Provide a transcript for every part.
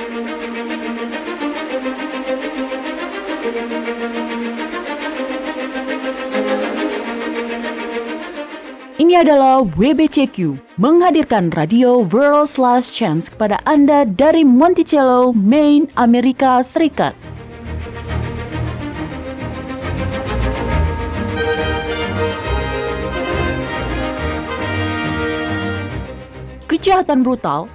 Ini adalah WBCQ, menghadirkan radio World's Last Chance kepada Anda dari Monticello, Maine, Amerika Serikat. Kejahatan brutal,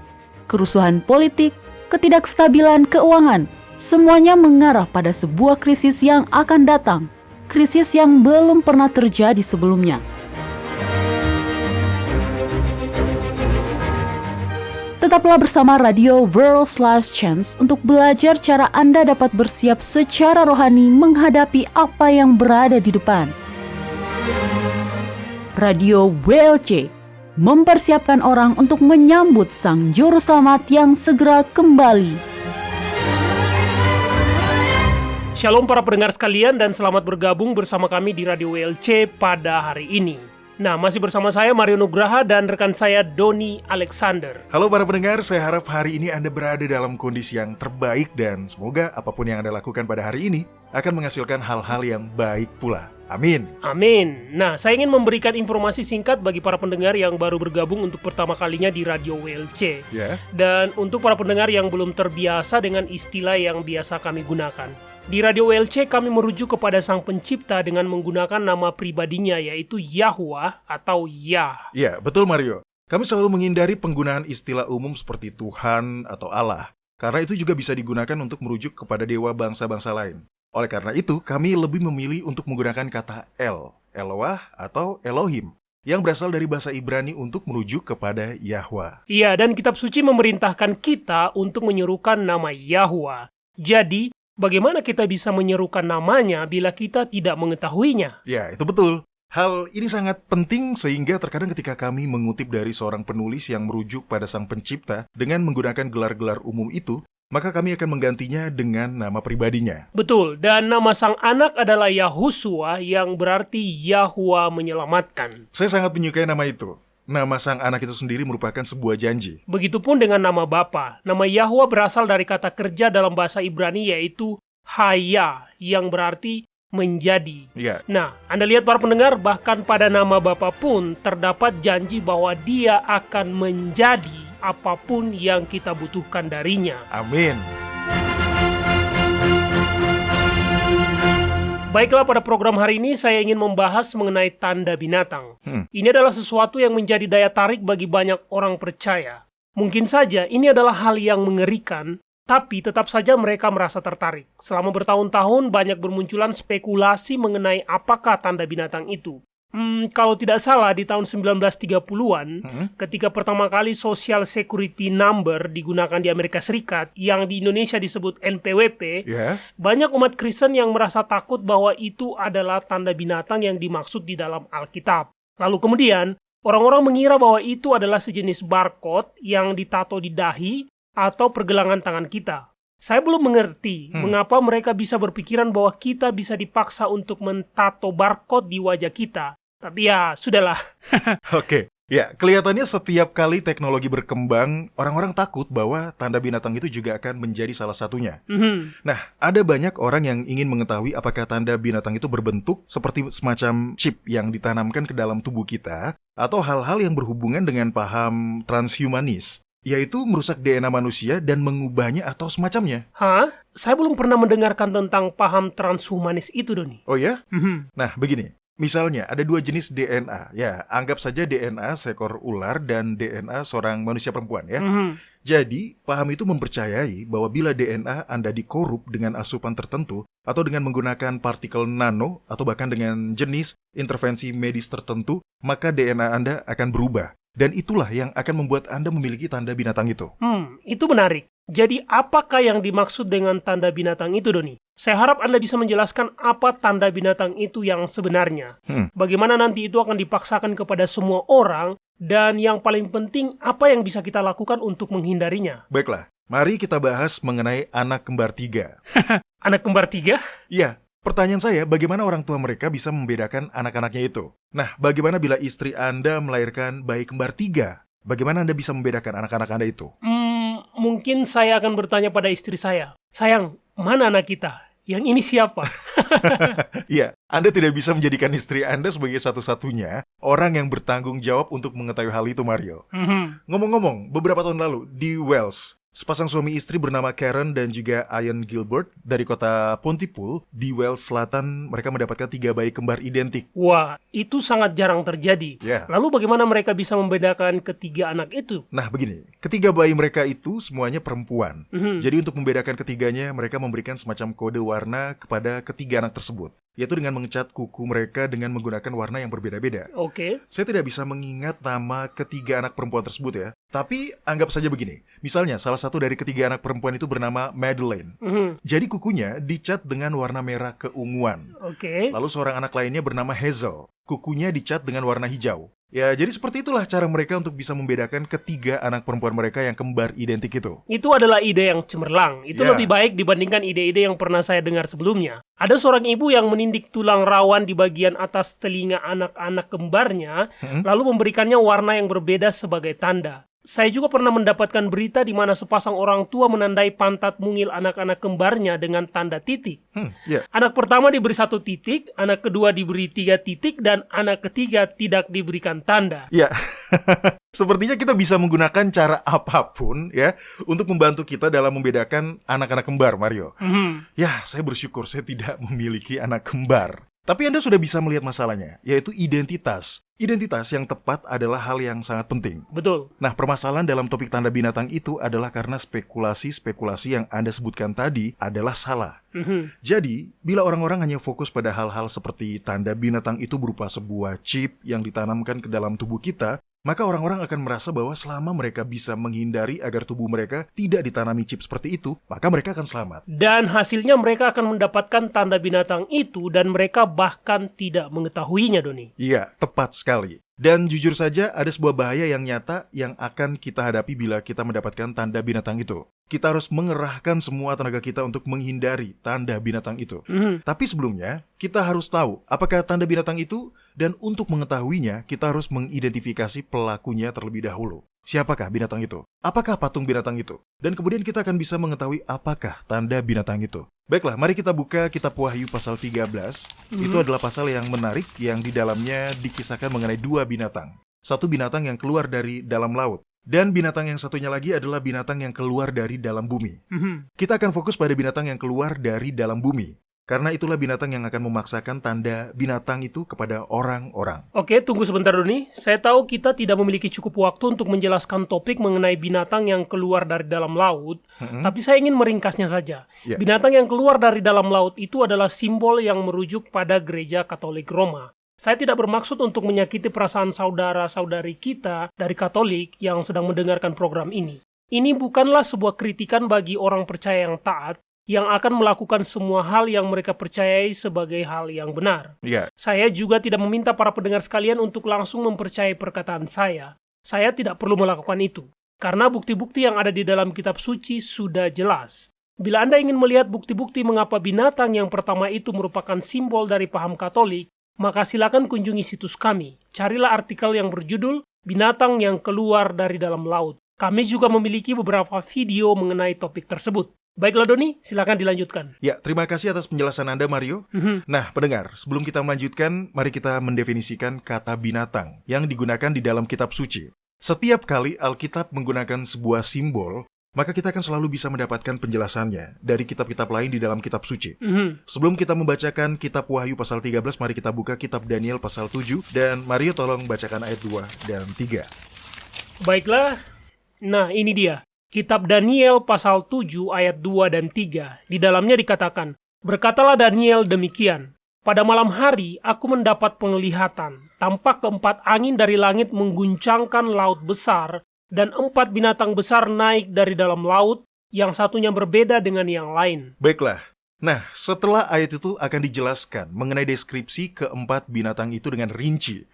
kerusuhan politik, ketidakstabilan keuangan, semuanya mengarah pada sebuah krisis yang akan datang, krisis yang belum pernah terjadi sebelumnya. Tetaplah bersama Radio World's Last Chance untuk belajar cara Anda dapat bersiap secara rohani menghadapi apa yang berada di depan. Radio WLC mempersiapkan orang untuk menyambut Sang Juru Selamat yang segera kembali. Shalom para pendengar sekalian dan selamat bergabung bersama kami di Radio WLC pada hari ini. Nah, masih bersama saya Mario Nugraha dan rekan saya Doni Alexander. Halo para pendengar, saya harap hari ini Anda berada dalam kondisi yang terbaik dan semoga apapun yang Anda lakukan pada hari ini akan menghasilkan hal-hal yang baik pula. Amin. Amin. Nah, saya ingin memberikan informasi singkat bagi para pendengar yang baru bergabung untuk pertama kalinya di Radio WLC. Dan untuk para pendengar yang belum terbiasa dengan istilah yang biasa kami gunakan. Di Radio WLC kami merujuk kepada Sang Pencipta dengan menggunakan nama pribadinya yaitu Yahwa atau Yah. Ya, betul Mario. Kami selalu menghindari penggunaan istilah umum seperti Tuhan atau Allah, karena itu juga bisa digunakan untuk merujuk kepada dewa bangsa-bangsa lain. Oleh karena itu, kami lebih memilih untuk menggunakan kata El, Eloah atau Elohim, yang berasal dari bahasa Ibrani untuk merujuk kepada Yahwa. Iya, dan kitab suci memerintahkan kita untuk menyerukan nama Yahwa. Jadi, bagaimana kita bisa menyerukan namanya bila kita tidak mengetahuinya? Ya, itu betul. Hal ini sangat penting sehingga terkadang ketika kami mengutip dari seorang penulis yang merujuk pada Sang Pencipta dengan menggunakan gelar-gelar umum itu, maka kami akan menggantinya dengan nama pribadinya. Betul, dan nama sang anak adalah Yahusua yang berarti Yahwa menyelamatkan. Saya sangat menyukai nama itu. Nama sang anak itu sendiri merupakan sebuah janji. Begitupun dengan nama Bapa. Nama Yahwa berasal dari kata kerja dalam bahasa Ibrani yaitu Haya, yang berarti menjadi. Ya. Nah, Anda lihat para pendengar, bahkan pada nama Bapa pun terdapat janji bahwa Dia akan menjadi apapun yang kita butuhkan darinya. Amin. Baiklah, pada program hari ini saya ingin membahas mengenai tanda binatang. Ini adalah sesuatu yang menjadi daya tarik bagi banyak orang percaya. Mungkin saja ini adalah hal yang mengerikan, tapi tetap saja mereka merasa tertarik. Selama bertahun-tahun banyak bermunculan spekulasi mengenai apakah tanda binatang itu. Kalau tidak salah di tahun 1930-an, ketika pertama kali Social Security Number digunakan di Amerika Serikat, yang di Indonesia disebut NPWP, banyak umat Kristen yang merasa takut bahwa itu adalah tanda binatang yang dimaksud di dalam Alkitab. Lalu kemudian, orang-orang mengira bahwa itu adalah sejenis barcode yang ditato di dahi atau pergelangan tangan kita. Saya belum mengerti mengapa mereka bisa berpikiran bahwa kita bisa dipaksa untuk mentato barcode di wajah kita. Tapi ya, sudahlah. Oke. Ya, kelihatannya setiap kali teknologi berkembang, orang-orang takut bahwa tanda binatang itu juga akan menjadi salah satunya. Nah, ada banyak orang yang ingin mengetahui apakah tanda binatang itu berbentuk seperti semacam chip yang ditanamkan ke dalam tubuh kita, atau hal-hal yang berhubungan dengan paham transhumanis, yaitu merusak DNA manusia dan mengubahnya atau semacamnya. Hah? Saya belum pernah mendengarkan tentang paham transhumanis itu, Doni. Oh ya? Nah, begini. Misalnya, ada dua jenis DNA. Ya, anggap saja DNA seekor ular dan DNA seorang manusia perempuan ya. Jadi, paham itu mempercayai bahwa bila DNA Anda dikorup dengan asupan tertentu atau dengan menggunakan partikel nano atau bahkan dengan jenis intervensi medis tertentu, maka DNA Anda akan berubah. Dan itulah yang akan membuat Anda memiliki tanda binatang itu. Itu menarik. Jadi apakah yang dimaksud dengan tanda binatang itu, Doni? Saya harap Anda bisa menjelaskan apa tanda binatang itu yang sebenarnya. Bagaimana nanti itu akan dipaksakan kepada semua orang, dan yang paling penting, apa yang bisa kita lakukan untuk menghindarinya? Baiklah, mari kita bahas mengenai anak kembar 3. Anak kembar 3? Iya. Pertanyaan saya, bagaimana orang tua mereka bisa membedakan anak-anaknya itu? Nah, bagaimana bila istri Anda melahirkan bayi kembar 3? Bagaimana Anda bisa membedakan anak-anak Anda itu? mungkin saya akan bertanya pada istri saya, sayang, mana anak kita? Yang ini siapa? Iya, Anda tidak bisa menjadikan istri Anda sebagai satu-satunya orang yang bertanggung jawab untuk mengetahui hal itu, Mario. Ngomong-ngomong, beberapa tahun lalu di Wales, sepasang suami istri bernama Karen dan juga Ian Gilbert dari kota Pontypool di Wales Selatan, mereka mendapatkan 3 bayi kembar identik. Wah, itu sangat jarang terjadi. Ya. Lalu bagaimana mereka bisa membedakan ketiga anak itu? Nah, begini, ketiga bayi mereka itu semuanya perempuan. Jadi untuk membedakan ketiganya, mereka memberikan semacam kode warna kepada ketiga anak tersebut, yaitu dengan mengecat kuku mereka dengan menggunakan warna yang berbeda-beda. Oke. Saya tidak bisa mengingat nama ketiga anak perempuan tersebut ya. Tapi anggap saja begini. Misalnya salah satu dari ketiga anak perempuan itu bernama Madeleine. Jadi kukunya dicat dengan warna merah keunguan. Oke. Lalu seorang anak lainnya bernama Hazel. Kukunya dicat dengan warna hijau. Ya, jadi seperti itulah cara mereka untuk bisa membedakan ketiga anak perempuan mereka yang kembar identik itu. Itu adalah ide yang cemerlang. Itu Ya. lebih baik dibandingkan ide-ide yang pernah saya dengar sebelumnya. Ada seorang ibu yang menindik tulang rawan di bagian atas telinga anak-anak kembarnya, lalu memberikannya warna yang berbeda sebagai tanda. Saya juga pernah mendapatkan berita di mana sepasang orang tua menandai pantat mungil anak-anak kembarnya dengan tanda titik. Ya. Anak pertama diberi 1 titik, anak kedua diberi 3 titik, dan anak ketiga tidak diberikan tanda. Ya, sepertinya kita bisa menggunakan cara apapun ya untuk membantu kita dalam membedakan anak-anak kembar, Mario. Ya, saya bersyukur saya tidak memiliki anak kembar. Tapi Anda sudah bisa melihat masalahnya, yaitu identitas. Identitas yang tepat adalah hal yang sangat penting. Betul. Nah, permasalahan dalam topik tanda binatang itu adalah karena spekulasi-spekulasi yang Anda sebutkan tadi adalah salah. Jadi, bila orang-orang hanya fokus pada hal-hal seperti tanda binatang itu berupa sebuah chip yang ditanamkan ke dalam tubuh kita, maka orang-orang akan merasa bahwa selama mereka bisa menghindari agar tubuh mereka tidak ditanami chip seperti itu, maka mereka akan selamat. Dan hasilnya mereka akan mendapatkan tanda binatang itu dan mereka bahkan tidak mengetahuinya, Doni. Iya, tepat sekali. Dan jujur saja ada sebuah bahaya yang nyata yang akan kita hadapi bila kita mendapatkan tanda binatang itu. Kita harus mengerahkan semua tenaga kita untuk menghindari tanda binatang itu. Tapi sebelumnya, kita harus tahu apakah tanda binatang itu, dan untuk mengetahuinya, kita harus mengidentifikasi pelakunya terlebih dahulu. Siapakah binatang itu? Apakah patung binatang itu? Dan kemudian kita akan bisa mengetahui apakah tanda binatang itu. Baiklah, mari kita buka kitab Wahyu pasal 13. Itu adalah pasal yang menarik yang di dalamnya dikisahkan mengenai 2 binatang. Satu binatang yang keluar dari dalam laut. Dan binatang yang satunya lagi adalah binatang yang keluar dari dalam bumi. Kita akan fokus pada binatang yang keluar dari dalam bumi. Karena itulah binatang yang akan memaksakan tanda binatang itu kepada orang-orang. Oke, tunggu sebentar, Doni. Saya tahu kita tidak memiliki cukup waktu untuk menjelaskan topik mengenai binatang yang keluar dari dalam laut, tapi saya ingin meringkasnya saja. Ya. Binatang yang keluar dari dalam laut itu adalah simbol yang merujuk pada Gereja Katolik Roma. Saya tidak bermaksud untuk menyakiti perasaan saudara-saudari kita dari Katolik yang sedang mendengarkan program ini. Ini bukanlah sebuah kritikan bagi orang percaya yang taat, yang akan melakukan semua hal yang mereka percayai sebagai hal yang benar. Ya. Saya juga tidak meminta para pendengar sekalian untuk langsung mempercayai perkataan saya. Saya tidak perlu melakukan itu, karena bukti-bukti yang ada di dalam kitab suci sudah jelas. Bila Anda ingin melihat bukti-bukti mengapa binatang yang pertama itu merupakan simbol dari paham Katolik, maka silakan kunjungi situs kami. Carilah artikel yang berjudul Binatang yang Keluar dari Dalam Laut. Kami juga memiliki beberapa video mengenai topik tersebut. Baiklah, Doni, silakan dilanjutkan. Ya, terima kasih atas penjelasan Anda, Mario. Nah, pendengar, sebelum kita melanjutkan, mari kita mendefinisikan kata binatang yang digunakan di dalam kitab suci. Setiap kali Alkitab menggunakan sebuah simbol, maka kita akan selalu bisa mendapatkan penjelasannya dari kitab-kitab lain di dalam kitab suci. Sebelum kita membacakan kitab Wahyu pasal 13, mari kita buka kitab Daniel pasal 7, dan Mario tolong bacakan ayat 2 dan 3. Baiklah, nah ini dia. Kitab Daniel pasal 7 ayat 2 dan 3. Di dalamnya dikatakan, "Berkatalah Daniel demikian, pada malam hari aku mendapat penglihatan, tampak keempat angin dari langit mengguncangkan laut besar, dan 4 binatang besar naik dari dalam laut, yang satunya berbeda dengan yang lain." Baiklah. Nah, setelah ayat itu akan dijelaskan mengenai deskripsi keempat binatang itu dengan rinci.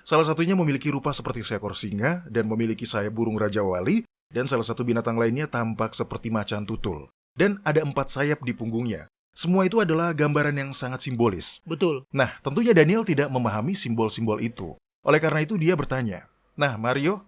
Salah satunya memiliki rupa seperti seekor singa dan memiliki sayap burung Raja Wali, dan salah satu binatang lainnya tampak seperti macan tutul. Dan ada 4 sayap di punggungnya. Semua itu adalah gambaran yang sangat simbolis. Betul. Nah, tentunya Daniel tidak memahami simbol-simbol itu. Oleh karena itu dia bertanya, Nah, Mario,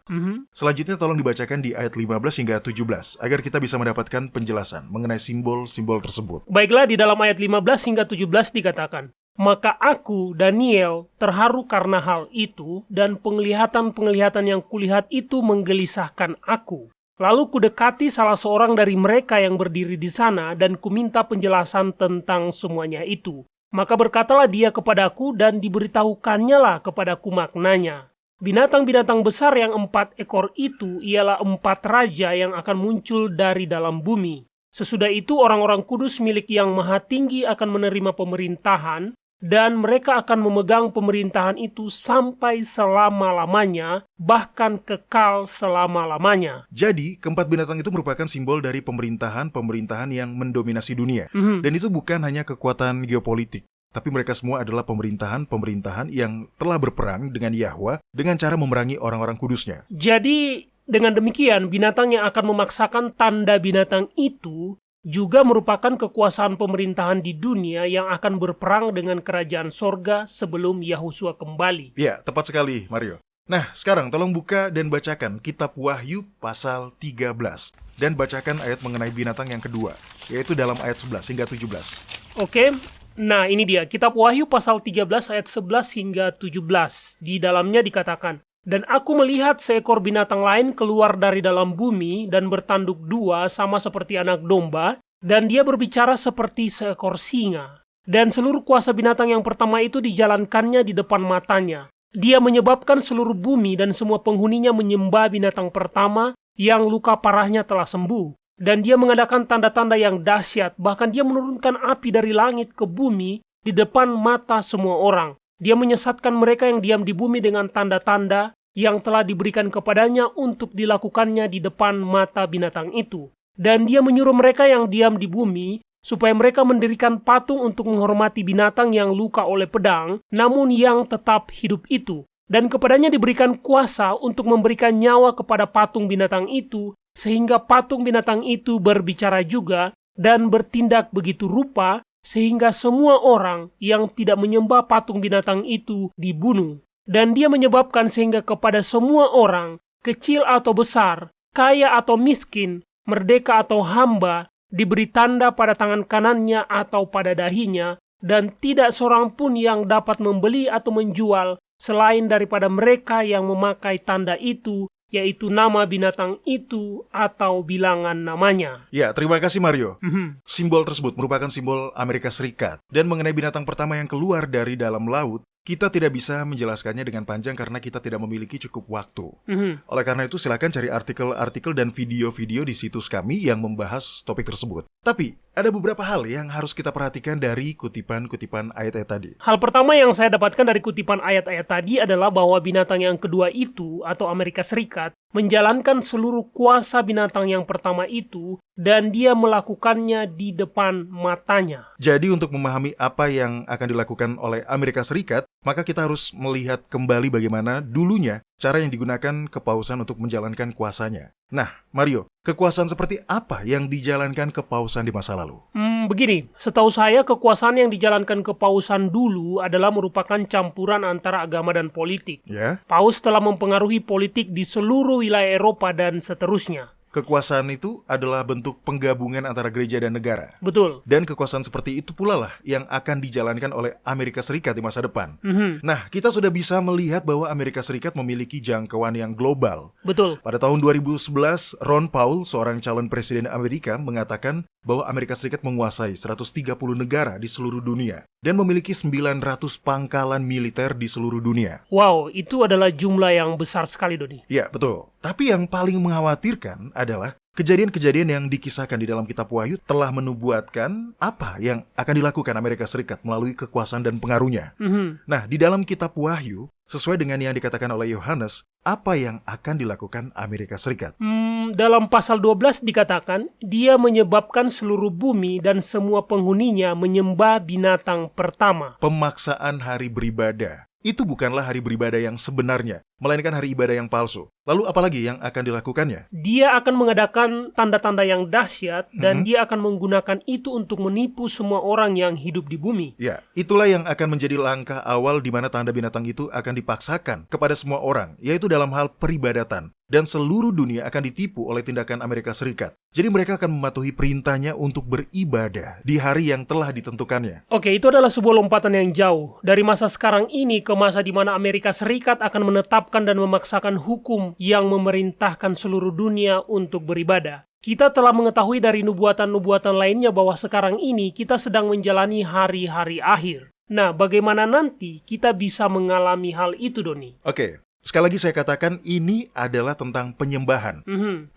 selanjutnya tolong dibacakan di ayat 15 hingga 17 agar kita bisa mendapatkan penjelasan mengenai simbol-simbol tersebut. Baiklah, di dalam ayat 15 hingga 17 dikatakan, "Maka aku, Daniel, terharu karena hal itu, dan penglihatan-penglihatan yang kulihat itu menggelisahkan aku. Lalu kudekati salah seorang dari mereka yang berdiri di sana, dan kuminta penjelasan tentang semuanya itu. Maka berkatalah dia kepadaku, dan diberitahukannya lah kepadaku maknanya. Binatang-binatang besar yang 4 ekor itu ialah 4 raja yang akan muncul dari dalam bumi. Sesudah itu orang-orang kudus milik Yang Maha Tinggi akan menerima pemerintahan, dan mereka akan memegang pemerintahan itu sampai selama-lamanya, bahkan kekal selama-lamanya." Jadi, keempat binatang itu merupakan simbol dari pemerintahan-pemerintahan yang mendominasi dunia. Dan itu bukan hanya kekuatan geopolitik, tapi mereka semua adalah pemerintahan-pemerintahan yang telah berperang dengan Yahwa dengan cara memerangi orang-orang kudusnya. Jadi, dengan demikian, binatang yang akan memaksakan tanda binatang itu juga merupakan kekuasaan pemerintahan di dunia yang akan berperang dengan kerajaan sorga sebelum Yahusua kembali. Ya, tepat sekali, Mario. Nah, sekarang tolong buka dan bacakan kitab Wahyu pasal 13. Dan bacakan ayat mengenai binatang yang kedua, yaitu dalam ayat 11 hingga 17. Oke, nah ini dia, kitab Wahyu pasal 13 ayat 11 hingga 17. Di dalamnya dikatakan, "Dan aku melihat seekor binatang lain keluar dari dalam bumi dan bertanduk 2 sama seperti anak domba, dan dia berbicara seperti seekor singa. Dan seluruh kuasa binatang yang pertama itu dijalankannya di depan matanya. Dia menyebabkan seluruh bumi dan semua penghuninya menyembah binatang pertama yang luka parahnya telah sembuh. Dan dia mengadakan tanda-tanda yang dahsyat, bahkan dia menurunkan api dari langit ke bumi di depan mata semua orang. Dia menyesatkan mereka yang diam di bumi dengan tanda-tanda yang telah diberikan kepadanya untuk dilakukannya di depan mata binatang itu. Dan dia menyuruh mereka yang diam di bumi supaya mereka mendirikan patung untuk menghormati binatang yang luka oleh pedang, namun yang tetap hidup itu. Dan kepadanya diberikan kuasa untuk memberikan nyawa kepada patung binatang itu, sehingga patung binatang itu berbicara juga dan bertindak begitu rupa, sehingga semua orang yang tidak menyembah patung binatang itu dibunuh. Dan dia menyebabkan sehingga kepada semua orang, kecil atau besar, kaya atau miskin, merdeka atau hamba, diberi tanda pada tangan kanannya atau pada dahinya, dan tidak seorang pun yang dapat membeli atau menjual selain daripada mereka yang memakai tanda itu, yaitu nama binatang itu atau bilangan namanya." Ya, terima kasih Mario. Simbol tersebut merupakan simbol Amerika Serikat. Dan mengenai binatang pertama yang keluar dari dalam laut, kita tidak bisa menjelaskannya dengan panjang karena kita tidak memiliki cukup waktu. Oleh karena itu, silakan cari artikel-artikel dan video-video di situs kami yang membahas topik tersebut. Tapi, ada beberapa hal yang harus kita perhatikan dari kutipan-kutipan ayat-ayat tadi. Hal pertama yang saya dapatkan dari kutipan ayat-ayat tadi adalah bahwa binatang yang kedua itu, atau Amerika Serikat, menjalankan seluruh kuasa binatang yang pertama itu, dan dia melakukannya di depan matanya. Jadi untuk memahami apa yang akan dilakukan oleh Amerika Serikat, maka kita harus melihat kembali bagaimana dulunya cara yang digunakan kepausan untuk menjalankan kuasanya. Nah, Mario, kekuasaan seperti apa yang dijalankan kepausan di masa lalu? Begini, setahu saya kekuasaan yang dijalankan kepausan dulu adalah merupakan campuran antara agama dan politik. Ya. Paus telah mempengaruhi politik di seluruh wilayah Eropa dan seterusnya. Kekuasaan itu adalah bentuk penggabungan antara gereja dan negara. Betul. Dan kekuasaan seperti itu pula lah yang akan dijalankan oleh Amerika Serikat di masa depan. Nah, kita sudah bisa melihat bahwa Amerika Serikat memiliki jangkauan yang global. Betul. Pada tahun 2011, Ron Paul, seorang calon presiden Amerika, mengatakan bahwa Amerika Serikat menguasai 130 negara di seluruh dunia dan memiliki 900 pangkalan militer di seluruh dunia. Wow, itu adalah jumlah yang besar sekali, Doni. Ya, betul. Tapi yang paling mengkhawatirkan adalah kejadian-kejadian yang dikisahkan di dalam kitab Wahyu telah menubuatkan apa yang akan dilakukan Amerika Serikat melalui kekuasaan dan pengaruhnya. Nah, di dalam kitab Wahyu, sesuai dengan yang dikatakan oleh Yohanes, apa yang akan dilakukan Amerika Serikat? Dalam pasal 12 dikatakan, dia menyebabkan seluruh bumi dan semua penghuninya menyembah binatang pertama. Pemaksaan hari beribadah. Itu bukanlah hari beribadah yang sebenarnya. melainkan hari ibadah yang palsu. Lalu apalagi yang akan dilakukannya? Dia akan mengadakan tanda-tanda yang dahsyat dan dia akan menggunakan itu untuk menipu semua orang yang hidup di bumi. Ya, itulah yang akan menjadi langkah awal di mana tanda binatang itu akan dipaksakan kepada semua orang, yaitu dalam hal peribadatan. Dan seluruh dunia akan ditipu oleh tindakan Amerika Serikat. Jadi mereka akan mematuhi perintahnya untuk beribadah di hari yang telah ditentukannya. Oke, itu adalah sebuah lompatan yang jauh. Dari masa sekarang ini ke masa di mana Amerika Serikat akan menetapkan dan memaksakan hukum yang memerintahkan seluruh dunia untuk beribadah. Kita telah mengetahui dari nubuatan-nubuatan lainnya bahwa sekarang ini kita sedang menjalani hari-hari akhir. Nah, bagaimana nanti kita bisa mengalami hal itu, Doni? Oke. Sekali lagi saya katakan ini adalah tentang penyembahan.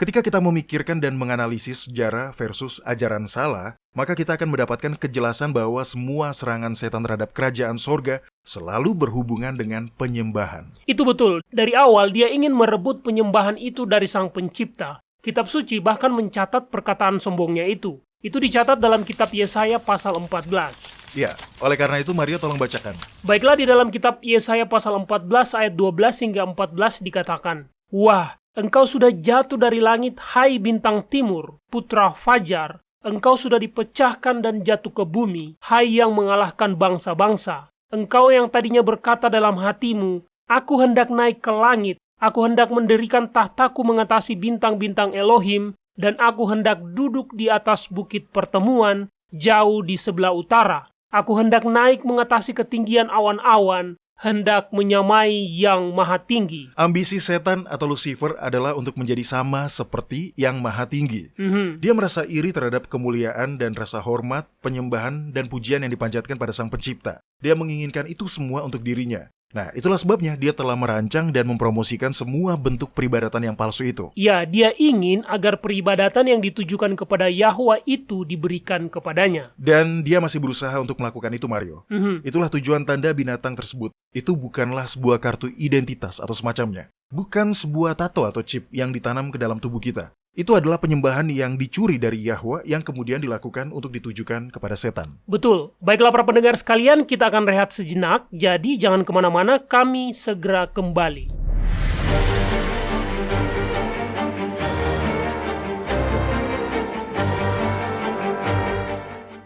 Ketika kita memikirkan dan menganalisis sejarah versus ajaran salah, maka kita akan mendapatkan kejelasan bahwa semua serangan setan terhadap kerajaan sorga selalu berhubungan dengan penyembahan. Itu betul. Dari awal dia ingin merebut penyembahan itu dari Sang Pencipta. Kitab suci bahkan mencatat perkataan sombongnya itu. Itu dicatat dalam kitab Yesaya pasal 14. Ya, oleh karena itu Mario tolong bacakan. Baiklah, di dalam kitab Yesaya pasal 14 ayat 12 hingga 14 dikatakan, "Wah, engkau sudah jatuh dari langit, hai bintang timur, putra fajar. Engkau sudah dipecahkan dan jatuh ke bumi, hai yang mengalahkan bangsa-bangsa. Engkau yang tadinya berkata dalam hatimu, aku hendak naik ke langit, aku hendak mendirikan tahtaku mengatasi bintang-bintang Elohim, dan aku hendak duduk di atas bukit pertemuan, jauh di sebelah utara. Aku hendak naik mengatasi ketinggian awan-awan, hendak menyamai yang maha tinggi." Ambisi setan atau Lucifer adalah untuk menjadi sama seperti yang maha tinggi. Dia merasa iri terhadap kemuliaan dan rasa hormat, penyembahan, dan pujian yang dipanjatkan pada Sang Pencipta. Dia menginginkan itu semua untuk dirinya. Nah, itulah sebabnya dia telah merancang dan mempromosikan semua bentuk peribadatan yang palsu itu. Ya, dia ingin agar peribadatan yang ditujukan kepada Yahwa itu diberikan kepadanya. Dan dia masih berusaha untuk melakukan itu, Mario. Itulah tujuan tanda binatang tersebut. Itu bukanlah sebuah kartu identitas atau semacamnya. Bukan sebuah tato atau chip yang ditanam ke dalam tubuh kita. Itu adalah penyembahan yang dicuri dari Yahwa yang kemudian dilakukan untuk ditujukan kepada setan. Betul. Baiklah para pendengar sekalian, kita akan rehat sejenak. Jadi jangan kemana-mana, kami segera kembali.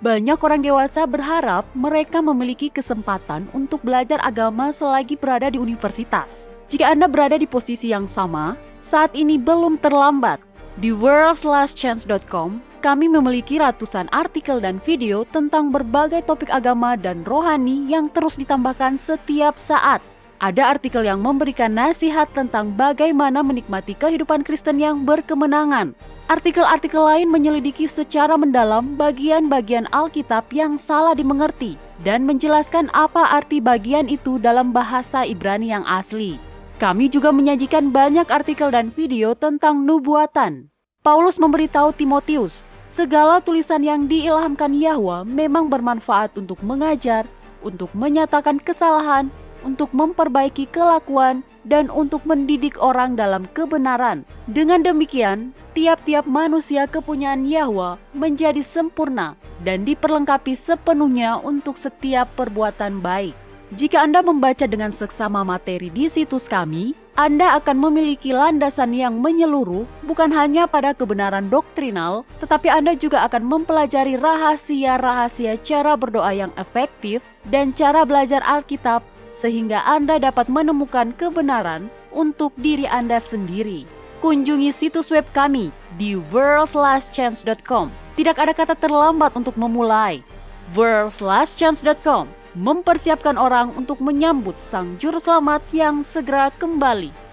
Banyak orang dewasa berharap mereka memiliki kesempatan untuk belajar agama selagi berada di universitas. Jika Anda berada di posisi yang sama, saat ini belum terlambat. Di worldslastchance.com, kami memiliki ratusan artikel dan video tentang berbagai topik agama dan rohani yang terus ditambahkan setiap saat. Ada artikel yang memberikan nasihat tentang bagaimana menikmati kehidupan Kristen yang berkemenangan. Artikel-artikel lain menyelidiki secara mendalam bagian-bagian Alkitab yang salah dimengerti dan menjelaskan apa arti bagian itu dalam bahasa Ibrani yang asli. Kami juga menyajikan banyak artikel dan video tentang nubuatan. Paulus memberitahu Timotius, segala tulisan yang diilhamkan Yahwa memang bermanfaat untuk mengajar, untuk menyatakan kesalahan, untuk memperbaiki kelakuan, dan untuk mendidik orang dalam kebenaran. Dengan demikian, tiap-tiap manusia kepunyaan Yahwa menjadi sempurna dan diperlengkapi sepenuhnya untuk setiap perbuatan baik. Jika Anda membaca dengan seksama materi di situs kami, Anda akan memiliki landasan yang menyeluruh bukan hanya pada kebenaran doktrinal, tetapi Anda juga akan mempelajari rahasia-rahasia cara berdoa yang efektif dan cara belajar Alkitab sehingga Anda dapat menemukan kebenaran untuk diri Anda sendiri. Kunjungi situs web kami di worldslastchance.com. Tidak ada kata terlambat untuk memulai. worldslastchance.com mempersiapkan orang untuk menyambut Sang Juru Selamat yang segera kembali.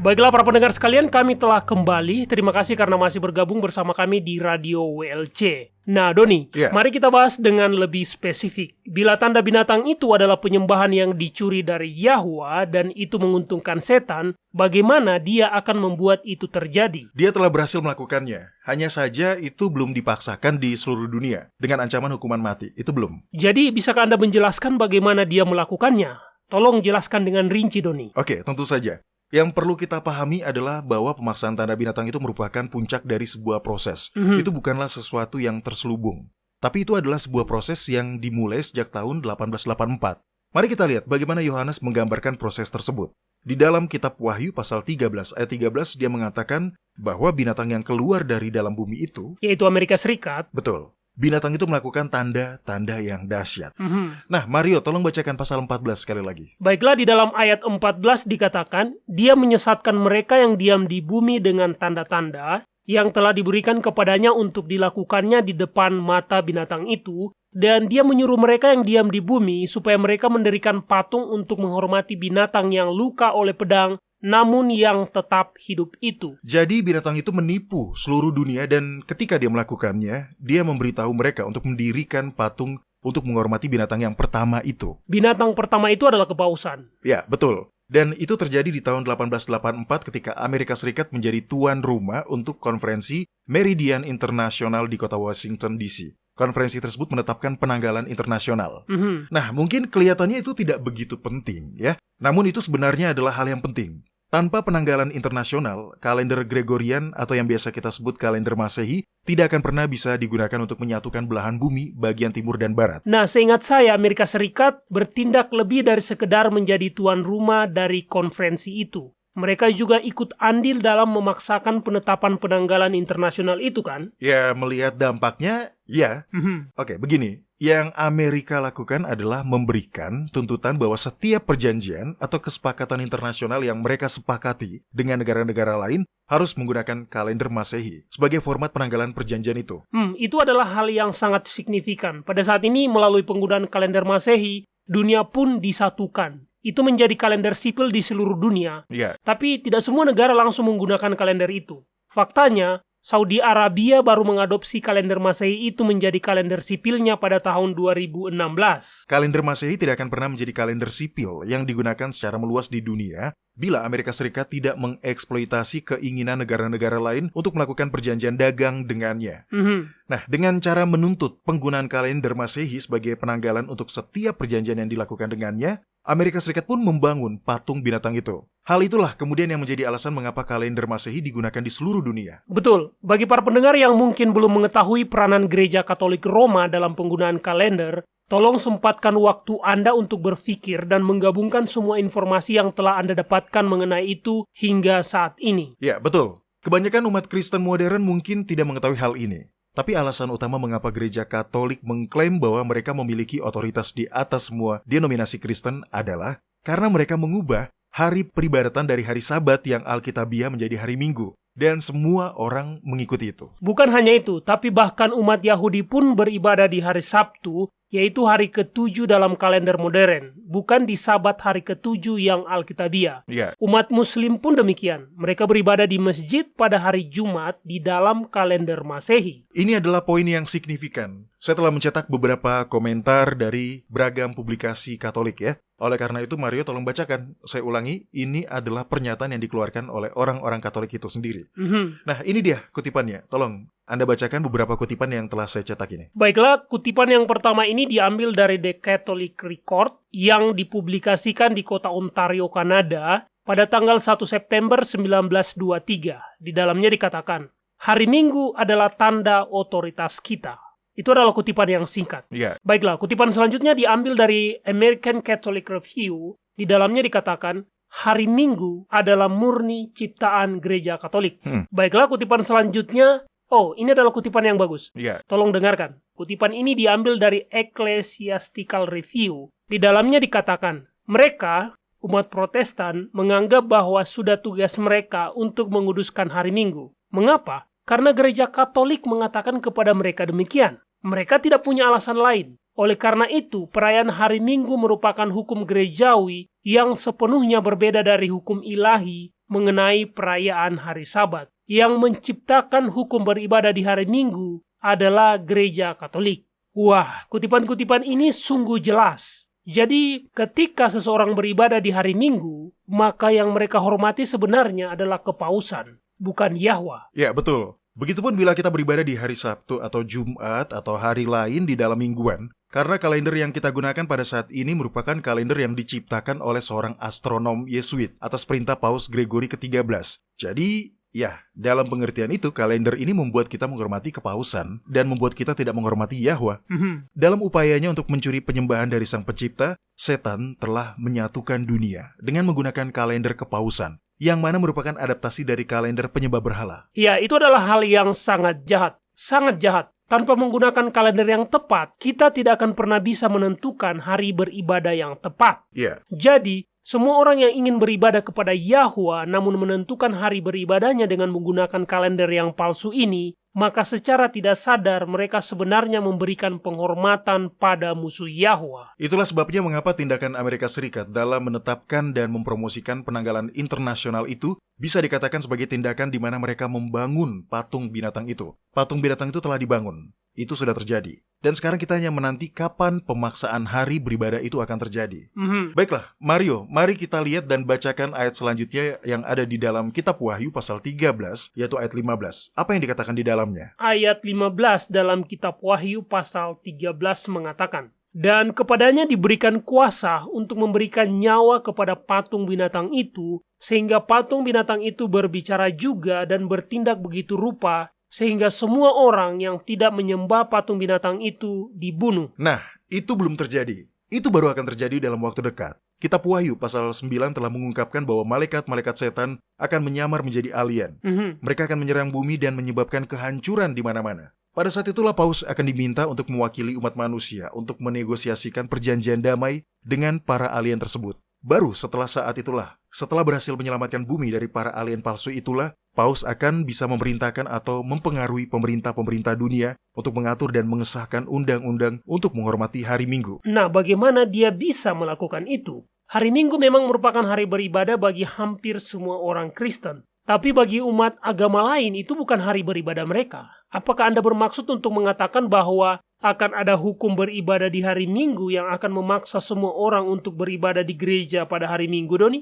Baiklah para pendengar sekalian, kami telah kembali. Terima kasih karena masih bergabung bersama kami di Radio WLC. Nah Doni, mari kita bahas dengan lebih spesifik. Bila tanda binatang itu adalah penyembahan yang dicuri dari Yahwa dan itu menguntungkan setan, bagaimana dia akan membuat itu terjadi? Dia telah berhasil melakukannya. Hanya saja itu belum dipaksakan di seluruh dunia dengan ancaman hukuman mati. Itu belum. Jadi bisakah Anda menjelaskan bagaimana dia melakukannya? Tolong jelaskan dengan rinci, Doni. Oke, tentu saja. Yang perlu kita pahami adalah bahwa pemaksaan tanda binatang itu merupakan puncak dari sebuah proses. Itu bukanlah sesuatu yang terselubung. Tapi itu adalah sebuah proses yang dimulai sejak tahun 1884. Mari kita lihat bagaimana Yohanes menggambarkan proses tersebut. Di dalam kitab Wahyu pasal 13 ayat 13 dia mengatakan bahwa binatang yang keluar dari dalam bumi itu, yaitu Amerika Serikat. Betul. Binatang itu melakukan tanda-tanda yang dahsyat. Nah, Mario, tolong bacakan pasal 14 sekali lagi. Baiklah, di dalam ayat 14 dikatakan, dia menyesatkan mereka yang diam di bumi dengan tanda-tanda yang telah diberikan kepadanya untuk dilakukannya di depan mata binatang itu, dan dia menyuruh mereka yang diam di bumi supaya mereka mendirikan patung untuk menghormati binatang yang luka oleh pedang, namun yang tetap hidup itu. Jadi binatang itu menipu seluruh dunia dan ketika dia melakukannya, dia memberitahu mereka untuk mendirikan patung untuk menghormati binatang yang pertama itu. Binatang pertama itu adalah kepausan. Ya, betul. Dan itu terjadi di tahun 1884 ketika Amerika Serikat menjadi tuan rumah untuk konferensi Meridian Internasional di kota Washington DC. Konferensi tersebut menetapkan penanggalan internasional. Nah, mungkin kelihatannya itu tidak begitu penting, ya. Namun itu sebenarnya adalah hal yang penting. Tanpa penanggalan internasional, kalender Gregorian atau yang biasa kita sebut kalender Masehi tidak akan pernah bisa digunakan untuk menyatukan belahan bumi bagian timur dan barat. Nah, seingat saya Amerika Serikat bertindak lebih dari sekedar menjadi tuan rumah dari konferensi itu. Mereka juga ikut andil dalam memaksakan penetapan penanggalan internasional itu, kan? Ya, melihat dampaknya, ya. Oke, begini. Yang Amerika lakukan adalah memberikan tuntutan bahwa setiap perjanjian atau kesepakatan internasional yang mereka sepakati dengan negara-negara lain harus menggunakan kalender Masehi sebagai format penanggalan perjanjian itu. Itu adalah hal yang sangat signifikan. Pada saat ini, melalui penggunaan kalender Masehi, dunia pun disatukan. Itu menjadi kalender sipil di seluruh dunia. Tapi tidak semua negara langsung menggunakan kalender itu. Faktanya, Saudi Arabia baru mengadopsi kalender Masehi itu menjadi kalender sipilnya pada tahun 2016. Kalender Masehi tidak akan pernah menjadi kalender sipil yang digunakan secara meluas di dunia bila Amerika Serikat tidak mengeksploitasi keinginan negara-negara lain untuk melakukan perjanjian dagang dengannya. Nah, dengan cara menuntut penggunaan kalender Masehi sebagai penanggalan untuk setiap perjanjian yang dilakukan dengannya, Amerika Serikat pun membangun patung binatang itu. Hal itulah kemudian yang menjadi alasan mengapa kalender Masehi digunakan di seluruh dunia. Betul. Bagi para pendengar yang mungkin belum mengetahui peranan Gereja Katolik Roma dalam penggunaan kalender, tolong sempatkan waktu Anda untuk berpikir dan menggabungkan semua informasi yang telah Anda dapatkan mengenai itu hingga saat ini. Ya, betul. Kebanyakan umat Kristen modern mungkin tidak mengetahui hal ini. Tapi alasan utama mengapa Gereja Katolik mengklaim bahwa mereka memiliki otoritas di atas semua denominasi Kristen adalah karena mereka mengubah hari peribadatan dari hari Sabat yang Alkitabiah menjadi hari Minggu. Dan semua orang mengikuti itu. Bukan hanya itu, tapi bahkan umat Yahudi pun beribadah di hari Sabtu, yaitu hari ke-7 dalam kalender modern, bukan di Sabat hari ke-7 yang Alkitabiah. Umat Muslim pun demikian. Mereka beribadah di masjid pada hari Jumat di dalam kalender Masehi. Ini adalah poin yang signifikan. Saya telah mencetak beberapa komentar dari beragam publikasi Katolik, ya. Oleh karena itu, Mario tolong bacakan. Saya ulangi, ini adalah pernyataan yang dikeluarkan oleh orang-orang Katolik itu sendiri. Nah, ini dia kutipannya. Tolong Anda bacakan beberapa kutipan yang telah saya cetak ini. Baiklah, kutipan yang pertama ini diambil dari The Catholic Record yang dipublikasikan di kota Ontario, Kanada pada tanggal 1 September 1923. Di dalamnya dikatakan, hari Minggu adalah tanda otoritas kita. Itu adalah kutipan yang singkat. Baiklah, kutipan selanjutnya diambil dari American Catholic Review. Di dalamnya dikatakan, hari Minggu adalah murni ciptaan Gereja Katolik. Baiklah, kutipan selanjutnya, ini adalah kutipan yang bagus. Tolong dengarkan. Kutipan ini diambil dari Ecclesiastical Review. Di dalamnya dikatakan, mereka, umat Protestan, menganggap bahwa sudah tugas mereka untuk menguduskan hari Minggu. Mengapa? Karena Gereja Katolik mengatakan kepada mereka demikian. Mereka tidak punya alasan lain. Oleh karena itu, perayaan hari Minggu merupakan hukum gerejawi yang sepenuhnya berbeda dari hukum ilahi mengenai perayaan hari Sabat. Yang menciptakan hukum beribadah di hari Minggu adalah Gereja Katolik. Wah, kutipan-kutipan ini sungguh jelas. Jadi, ketika seseorang beribadah di hari Minggu, maka yang mereka hormati sebenarnya adalah kepausan, bukan Yahwa. Ya, betul. Begitupun bila kita beribadah di hari Sabtu atau Jumat atau hari lain di dalam mingguan, Karena kalender yang kita gunakan pada saat ini merupakan kalender yang diciptakan oleh seorang astronom Yesuit atas perintah Paus Gregory ke-13. Jadi, ya, dalam pengertian itu, kalender ini membuat kita menghormati kepausan dan membuat kita tidak menghormati Yahwa. Dalam upayanya untuk mencuri penyembahan dari Sang Pencipta, setan telah menyatukan dunia dengan menggunakan kalender kepausan, yang mana merupakan adaptasi dari kalender penyembah berhala. Ya, itu adalah hal yang sangat jahat. Sangat jahat. Tanpa menggunakan kalender yang tepat, kita tidak akan pernah bisa menentukan hari beribadah yang tepat. Ya. Jadi, semua orang yang ingin beribadah kepada Yahwa namun menentukan hari beribadahnya dengan menggunakan kalender yang palsu ini, maka secara tidak sadar mereka sebenarnya memberikan penghormatan pada musuh Yahwa. Itulah sebabnya mengapa tindakan Amerika Serikat dalam menetapkan dan mempromosikan penanggalan internasional itu bisa dikatakan sebagai tindakan di mana mereka membangun patung binatang itu. Patung binatang itu telah dibangun. Itu sudah terjadi. Dan sekarang kita hanya menanti kapan pemaksaan hari beribadah itu akan terjadi. Baiklah, Mario, mari kita lihat dan bacakan ayat selanjutnya yang ada di dalam kitab Wahyu pasal 13, yaitu ayat 15. Apa yang dikatakan di dalamnya? Ayat 15 dalam kitab Wahyu pasal 13 mengatakan, "Dan kepadanya diberikan kuasa untuk memberikan nyawa kepada patung binatang itu, sehingga patung binatang itu berbicara juga dan bertindak begitu rupa, sehingga semua orang yang tidak menyembah patung binatang itu dibunuh." Nah, itu belum terjadi. Itu baru akan terjadi dalam waktu dekat. Kitab Wahyu pasal 9 telah mengungkapkan bahwa malaikat-malaikat setan akan menyamar menjadi alien. Mereka akan menyerang bumi dan menyebabkan kehancuran di mana-mana. Pada saat itulah Paus akan diminta untuk mewakili umat manusia untuk menegosiasikan perjanjian damai dengan para alien tersebut. Baru setelah saat itulah, setelah berhasil menyelamatkan bumi dari para alien palsu itulah, Paus akan bisa memerintahkan atau mempengaruhi pemerintah-pemerintah dunia untuk mengatur dan mengesahkan undang-undang untuk menghormati hari Minggu. Nah, bagaimana dia bisa melakukan itu? Hari Minggu memang merupakan hari beribadah bagi hampir semua orang Kristen. Tapi bagi umat agama lain itu bukan hari beribadah mereka. Apakah Anda bermaksud untuk mengatakan bahwa akan ada hukum beribadah di hari Minggu yang akan memaksa semua orang untuk beribadah di gereja pada hari Minggu, Doni?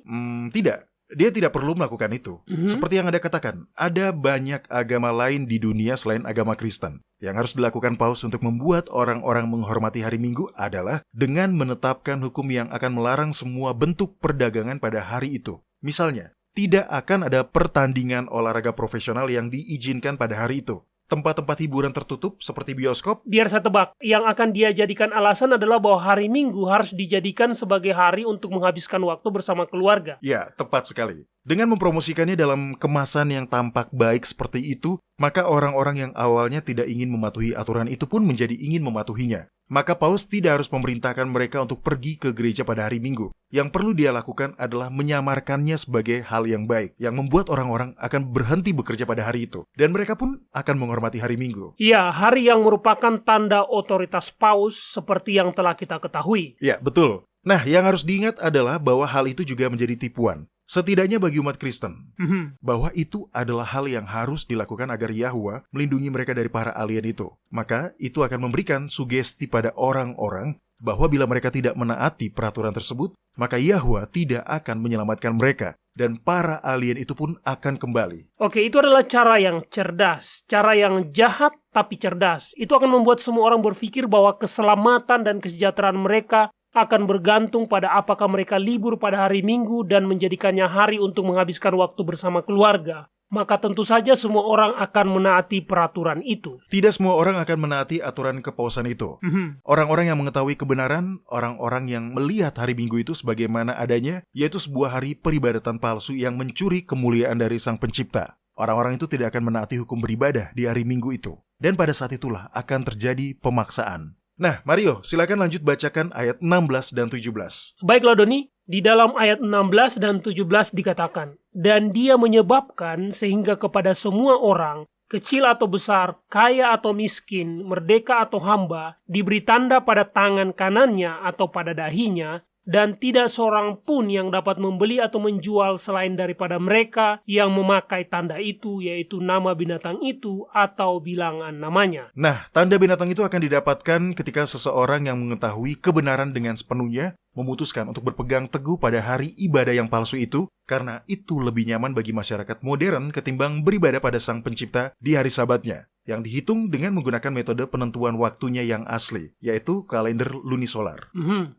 Tidak. Dia tidak perlu melakukan itu. Seperti yang Anda katakan, ada banyak agama lain di dunia selain agama Kristen. Yang harus dilakukan Paus untuk membuat orang-orang menghormati hari Minggu adalah dengan menetapkan hukum yang akan melarang semua bentuk perdagangan pada hari itu. Misalnya, tidak akan ada pertandingan olahraga profesional yang diizinkan pada hari itu. Tempat-tempat hiburan tertutup seperti bioskop. Biar saya tebak, yang akan dia jadikan alasan adalah bahwa hari Minggu harus dijadikan sebagai hari untuk menghabiskan waktu bersama keluarga. Ya, tepat sekali. Dengan mempromosikannya dalam kemasan yang tampak baik seperti itu, maka orang-orang yang awalnya tidak ingin mematuhi aturan itu pun menjadi ingin mematuhinya. Maka Paus tidak harus memerintahkan mereka untuk pergi ke gereja pada hari Minggu. Yang perlu dia lakukan adalah menyamarkannya sebagai hal yang baik, yang membuat orang-orang akan berhenti bekerja pada hari itu. Dan mereka pun akan menghormati hari Minggu. Ya, hari yang merupakan tanda otoritas Paus seperti yang telah kita ketahui. Ya, betul. Nah, yang harus diingat adalah bahwa hal itu juga menjadi tipuan. Setidaknya bagi umat Kristen, bahwa itu adalah hal yang harus dilakukan agar Yahwa melindungi mereka dari para alien itu. Maka itu akan memberikan sugesti pada orang-orang bahwa bila mereka tidak menaati peraturan tersebut, maka Yahwa tidak akan menyelamatkan mereka. Dan para alien itu pun akan kembali. Oke, itu adalah cara yang cerdas. Cara yang jahat tapi cerdas. Itu akan membuat semua orang berpikir bahwa keselamatan dan kesejahteraan mereka akan bergantung pada apakah mereka libur pada hari Minggu dan menjadikannya hari untuk menghabiskan waktu bersama keluarga. Maka tentu saja semua orang akan menaati peraturan itu. Tidak semua orang akan menaati aturan kepausan itu. Orang-orang yang mengetahui kebenaran, orang-orang yang melihat hari Minggu itu sebagaimana adanya, yaitu sebuah hari peribadatan palsu yang mencuri kemuliaan dari Sang Pencipta. Orang-orang itu tidak akan menaati hukum beribadah di hari Minggu itu. Dan pada saat itulah akan terjadi pemaksaan. Nah, Mario, silakan lanjut bacakan ayat 16 dan 17. Baiklah, Doni. Di dalam ayat 16 dan 17 dikatakan, "Dan dia menyebabkan sehingga kepada semua orang, kecil atau besar, kaya atau miskin, merdeka atau hamba, diberi tanda pada tangan kanannya atau pada dahinya, dan tidak seorang pun yang dapat membeli atau menjual selain daripada mereka yang memakai tanda itu, yaitu nama binatang itu atau bilangan namanya." Nah, tanda binatang itu akan didapatkan ketika seseorang yang mengetahui kebenaran dengan sepenuhnya memutuskan untuk berpegang teguh pada hari ibadah yang palsu itu, karena itu lebih nyaman bagi masyarakat modern ketimbang beribadah pada Sang Pencipta di hari Sabatnya. yang dihitung dengan menggunakan metode penentuan waktunya yang asli, yaitu kalender lunisolar.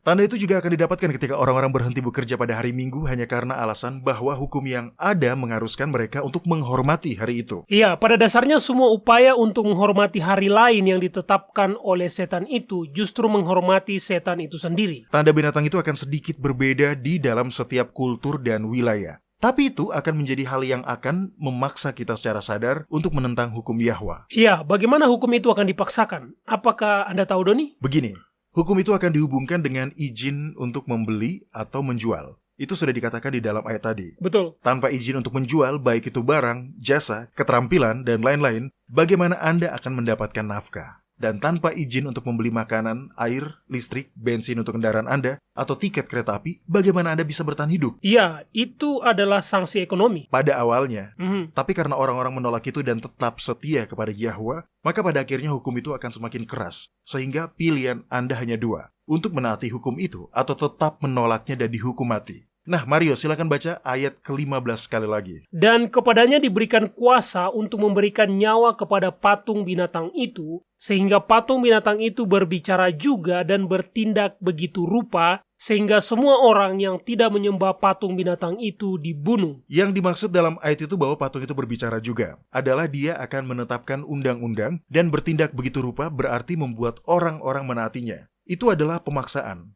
Tanda itu juga akan didapatkan ketika orang-orang berhenti bekerja pada hari Minggu hanya karena alasan bahwa hukum yang ada mengharuskan mereka untuk menghormati hari itu. Iya, pada dasarnya semua upaya untuk menghormati hari lain yang ditetapkan oleh setan itu justru menghormati setan itu sendiri. Tanda binatang itu akan sedikit berbeda di dalam setiap kultur dan wilayah. Tapi itu akan menjadi hal yang akan memaksa kita secara sadar untuk menentang hukum Yahwa. Iya, bagaimana hukum itu akan dipaksakan? Apakah Anda tahu, Doni? Begini, hukum itu akan dihubungkan dengan izin untuk membeli atau menjual. Itu sudah dikatakan di dalam ayat tadi. Betul. Tanpa izin untuk menjual, baik itu barang, jasa, keterampilan, dan lain-lain, bagaimana Anda akan mendapatkan nafkah? Dan tanpa izin untuk membeli makanan, air, listrik, bensin untuk kendaraan Anda, atau tiket kereta api, bagaimana Anda bisa bertahan hidup? Iya, itu adalah sanksi ekonomi. Pada awalnya. Tapi karena orang-orang menolak itu dan tetap setia kepada Yahwa, maka pada akhirnya hukum itu akan semakin keras. Sehingga pilihan Anda hanya dua, untuk menaati hukum itu atau tetap menolaknya dan dihukum mati. Nah, Mario, silakan baca ayat ke-15 sekali lagi. Dan kepadanya diberikan kuasa untuk memberikan nyawa kepada patung binatang itu, sehingga patung binatang itu berbicara juga dan bertindak begitu rupa, sehingga semua orang yang tidak menyembah patung binatang itu dibunuh. Yang dimaksud dalam ayat itu bahwa patung itu berbicara juga adalah dia akan menetapkan undang-undang dan bertindak begitu rupa berarti membuat orang-orang menaatinya. Itu adalah pemaksaan.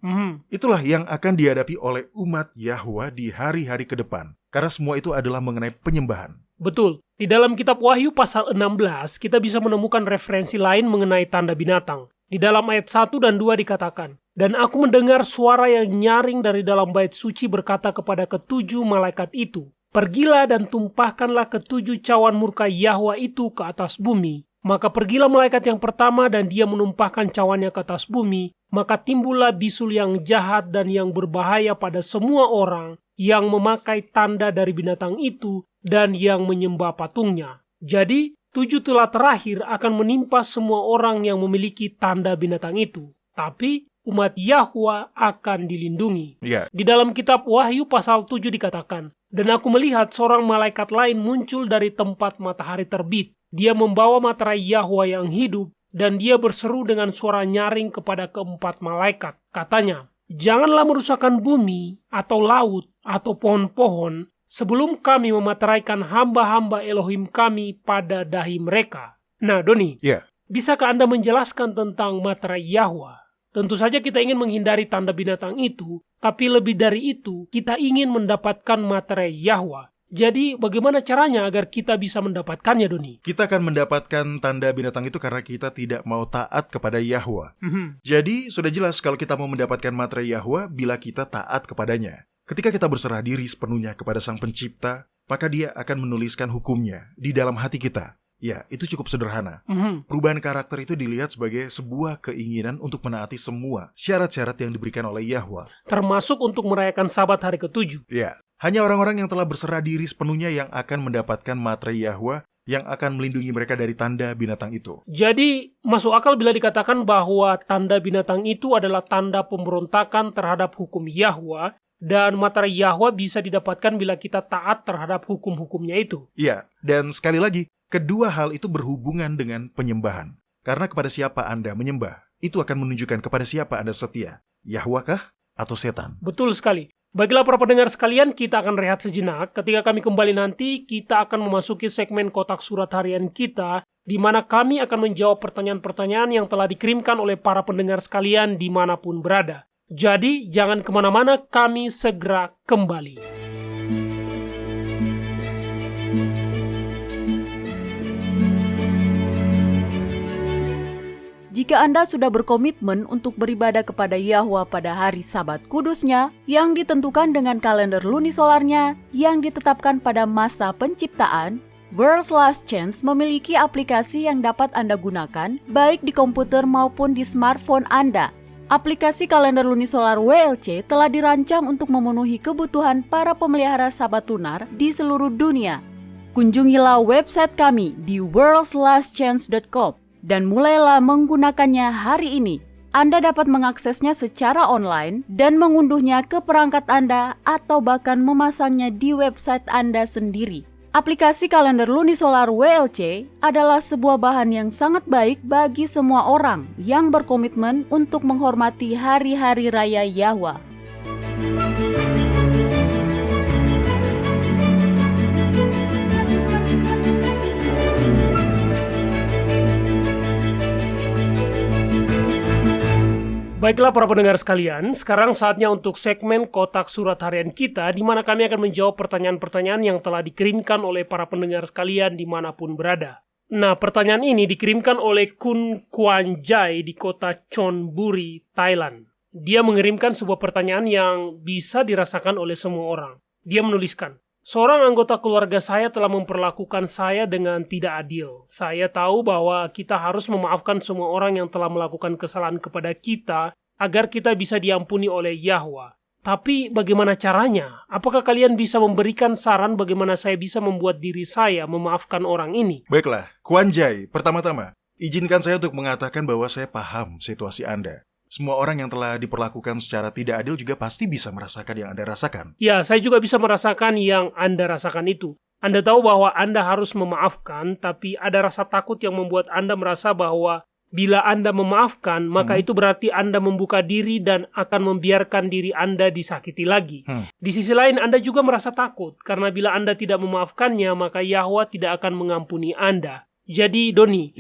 Itulah yang akan dihadapi oleh umat Yahwa di hari-hari ke depan. Karena semua itu adalah mengenai penyembahan. Betul. Di dalam kitab Wahyu pasal 16, kita bisa menemukan referensi lain mengenai tanda binatang. Di dalam ayat 1 dan 2 dikatakan, "Dan aku mendengar suara yang nyaring dari dalam bait suci berkata kepada ketujuh malaikat itu, Pergilah dan tumpahkanlah ketujuh cawan murka Yahwa itu ke atas bumi. Maka pergilah malaikat yang pertama dan dia menumpahkan cawannya ke atas bumi. Maka timbullah bisul yang jahat dan yang berbahaya pada semua orang yang memakai tanda dari binatang itu dan yang menyembah patungnya. Jadi, 7 telah terakhir akan menimpa semua orang yang memiliki tanda binatang itu. Tapi, umat Yahwa akan dilindungi." Di dalam kitab Wahyu pasal 7 dikatakan, "Dan aku melihat seorang malaikat lain muncul dari tempat matahari terbit. Dia membawa materai Yahwa yang hidup, dan dia berseru dengan suara nyaring kepada keempat malaikat. Katanya, janganlah merusakkan bumi, atau laut, atau pohon-pohon, sebelum kami memateraikan hamba-hamba Elohim kami pada dahi mereka." Nah, Doni, bisakah Anda menjelaskan tentang materai Yahwa? Tentu saja kita ingin menghindari tanda binatang itu, tapi lebih dari itu, kita ingin mendapatkan materai Yahwa. Jadi, bagaimana caranya agar kita bisa mendapatkannya, Doni? Kita akan mendapatkan tanda binatang itu karena kita tidak mau taat kepada Yahwa. Jadi, sudah jelas kalau kita mau mendapatkan materai Yahwa bila kita taat kepadanya. Ketika kita berserah diri sepenuhnya kepada Sang Pencipta, maka Dia akan menuliskan hukumnya di dalam hati kita. Ya, itu cukup sederhana. Perubahan karakter itu dilihat sebagai sebuah keinginan untuk menaati semua syarat-syarat yang diberikan oleh Yahwa. Termasuk untuk merayakan Sabat hari ke-7. Ya, hanya orang-orang yang telah berserah diri sepenuhnya yang akan mendapatkan materai Yahwa yang akan melindungi mereka dari tanda binatang itu. Jadi, masuk akal bila dikatakan bahwa tanda binatang itu adalah tanda pemberontakan terhadap hukum Yahwa, dan materai Yahwa bisa didapatkan bila kita taat terhadap hukum-hukumnya itu. Iya, dan sekali lagi, kedua hal itu berhubungan dengan penyembahan. Karena kepada siapa Anda menyembah, itu akan menunjukkan kepada siapa Anda setia. Yahwa kah atau setan? Betul sekali. Baiklah para pendengar sekalian, kita akan rehat sejenak. Ketika kami kembali nanti, kita akan memasuki segmen kotak surat harian kita, di mana kami akan menjawab pertanyaan-pertanyaan yang telah dikirimkan oleh para pendengar sekalian dimanapun berada. Jadi, jangan kemana-mana, kami segera kembali. Jika Anda sudah berkomitmen untuk beribadah kepada Yahwa pada hari Sabat kudusnya yang ditentukan dengan kalender lunisolarnya yang ditetapkan pada masa penciptaan, World's Last Chance memiliki aplikasi yang dapat Anda gunakan baik di komputer maupun di smartphone Anda. Aplikasi kalender lunisolar WLC telah dirancang untuk memenuhi kebutuhan para pemelihara Sabat lunar di seluruh dunia. Kunjungilah website kami di worldslastchance.com dan mulailah menggunakannya hari ini. Anda dapat mengaksesnya secara online dan mengunduhnya ke perangkat Anda atau bahkan memasangnya di website Anda sendiri. Aplikasi kalender lunisolar WLC adalah sebuah bahan yang sangat baik bagi semua orang yang berkomitmen untuk menghormati hari-hari raya Yahwa. Baiklah para pendengar sekalian, sekarang saatnya untuk segmen Kotak Surat Harian kita, di mana kami akan menjawab pertanyaan-pertanyaan yang telah dikirimkan oleh para pendengar sekalian dimanapun berada. Nah, pertanyaan ini dikirimkan oleh Kun Kwan Jai di kota Chonburi, Thailand. Dia mengirimkan sebuah pertanyaan yang bisa dirasakan oleh semua orang. Dia menuliskan, seorang anggota keluarga saya telah memperlakukan saya dengan tidak adil. Saya tahu bahwa kita harus memaafkan semua orang yang telah melakukan kesalahan kepada kita agar kita bisa diampuni oleh Yahwa. Tapi bagaimana caranya? Apakah kalian bisa memberikan saran bagaimana saya bisa membuat diri saya memaafkan orang ini? Baiklah, Kwan Jai, pertama-tama, izinkan saya untuk mengatakan bahwa saya paham situasi Anda. Semua orang yang telah diperlakukan secara tidak adil juga pasti bisa merasakan yang Anda rasakan. Ya, saya juga bisa merasakan yang Anda rasakan itu. Anda tahu bahwa Anda harus memaafkan, tapi ada rasa takut yang membuat Anda merasa bahwa bila Anda memaafkan, maka itu berarti Anda membuka diri dan akan membiarkan diri Anda disakiti lagi. Di sisi lain, Anda juga merasa takut, karena bila Anda tidak memaafkannya, maka Yahwa tidak akan mengampuni Anda. Jadi, Doni,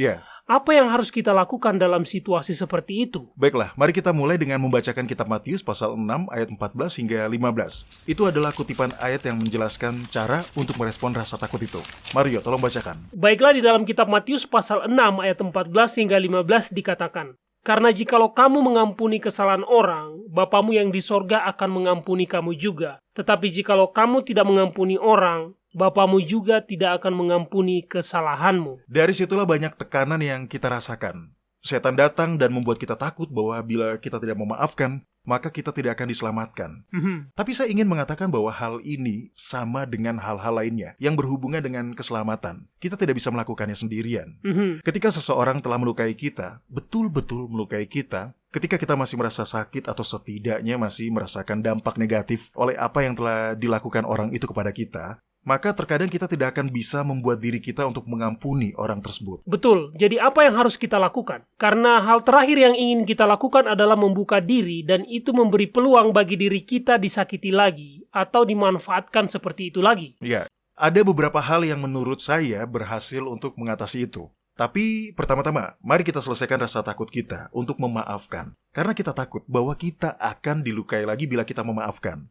apa yang harus kita lakukan dalam situasi seperti itu? Baiklah, mari kita mulai dengan membacakan kitab Matius pasal 6 ayat 14 hingga 15. Itu adalah kutipan ayat yang menjelaskan cara untuk merespon rasa takut itu. Mario, tolong bacakan. Baiklah, di dalam kitab Matius pasal 6 ayat 14 hingga 15 dikatakan, karena jikalau kamu mengampuni kesalahan orang, Bapamu yang di sorga akan mengampuni kamu juga. Tetapi jikalau kamu tidak mengampuni orang, Bapamu juga tidak akan mengampuni kesalahanmu. Dari situlah banyak tekanan yang kita rasakan. Setan datang dan membuat kita takut bahwa bila kita tidak memaafkan, maka kita tidak akan diselamatkan. Tapi saya ingin mengatakan bahwa hal ini sama dengan hal-hal lainnya yang berhubungan dengan keselamatan. Kita tidak bisa melakukannya sendirian. Ketika seseorang telah melukai kita, betul-betul melukai kita, ketika kita masih merasa sakit atau setidaknya masih merasakan dampak negatif oleh apa yang telah dilakukan orang itu kepada kita, maka terkadang kita tidak akan bisa membuat diri kita untuk mengampuni orang tersebut. Betul, jadi apa yang harus kita lakukan? Karena hal terakhir yang ingin kita lakukan adalah membuka diri, dan itu memberi peluang bagi diri kita disakiti lagi, atau dimanfaatkan seperti itu lagi. Ya, ada beberapa hal yang menurut saya berhasil untuk mengatasi itu. Tapi pertama-tama, mari kita selesaikan rasa takut kita untuk memaafkan. Karena kita takut bahwa kita akan dilukai lagi bila kita memaafkan.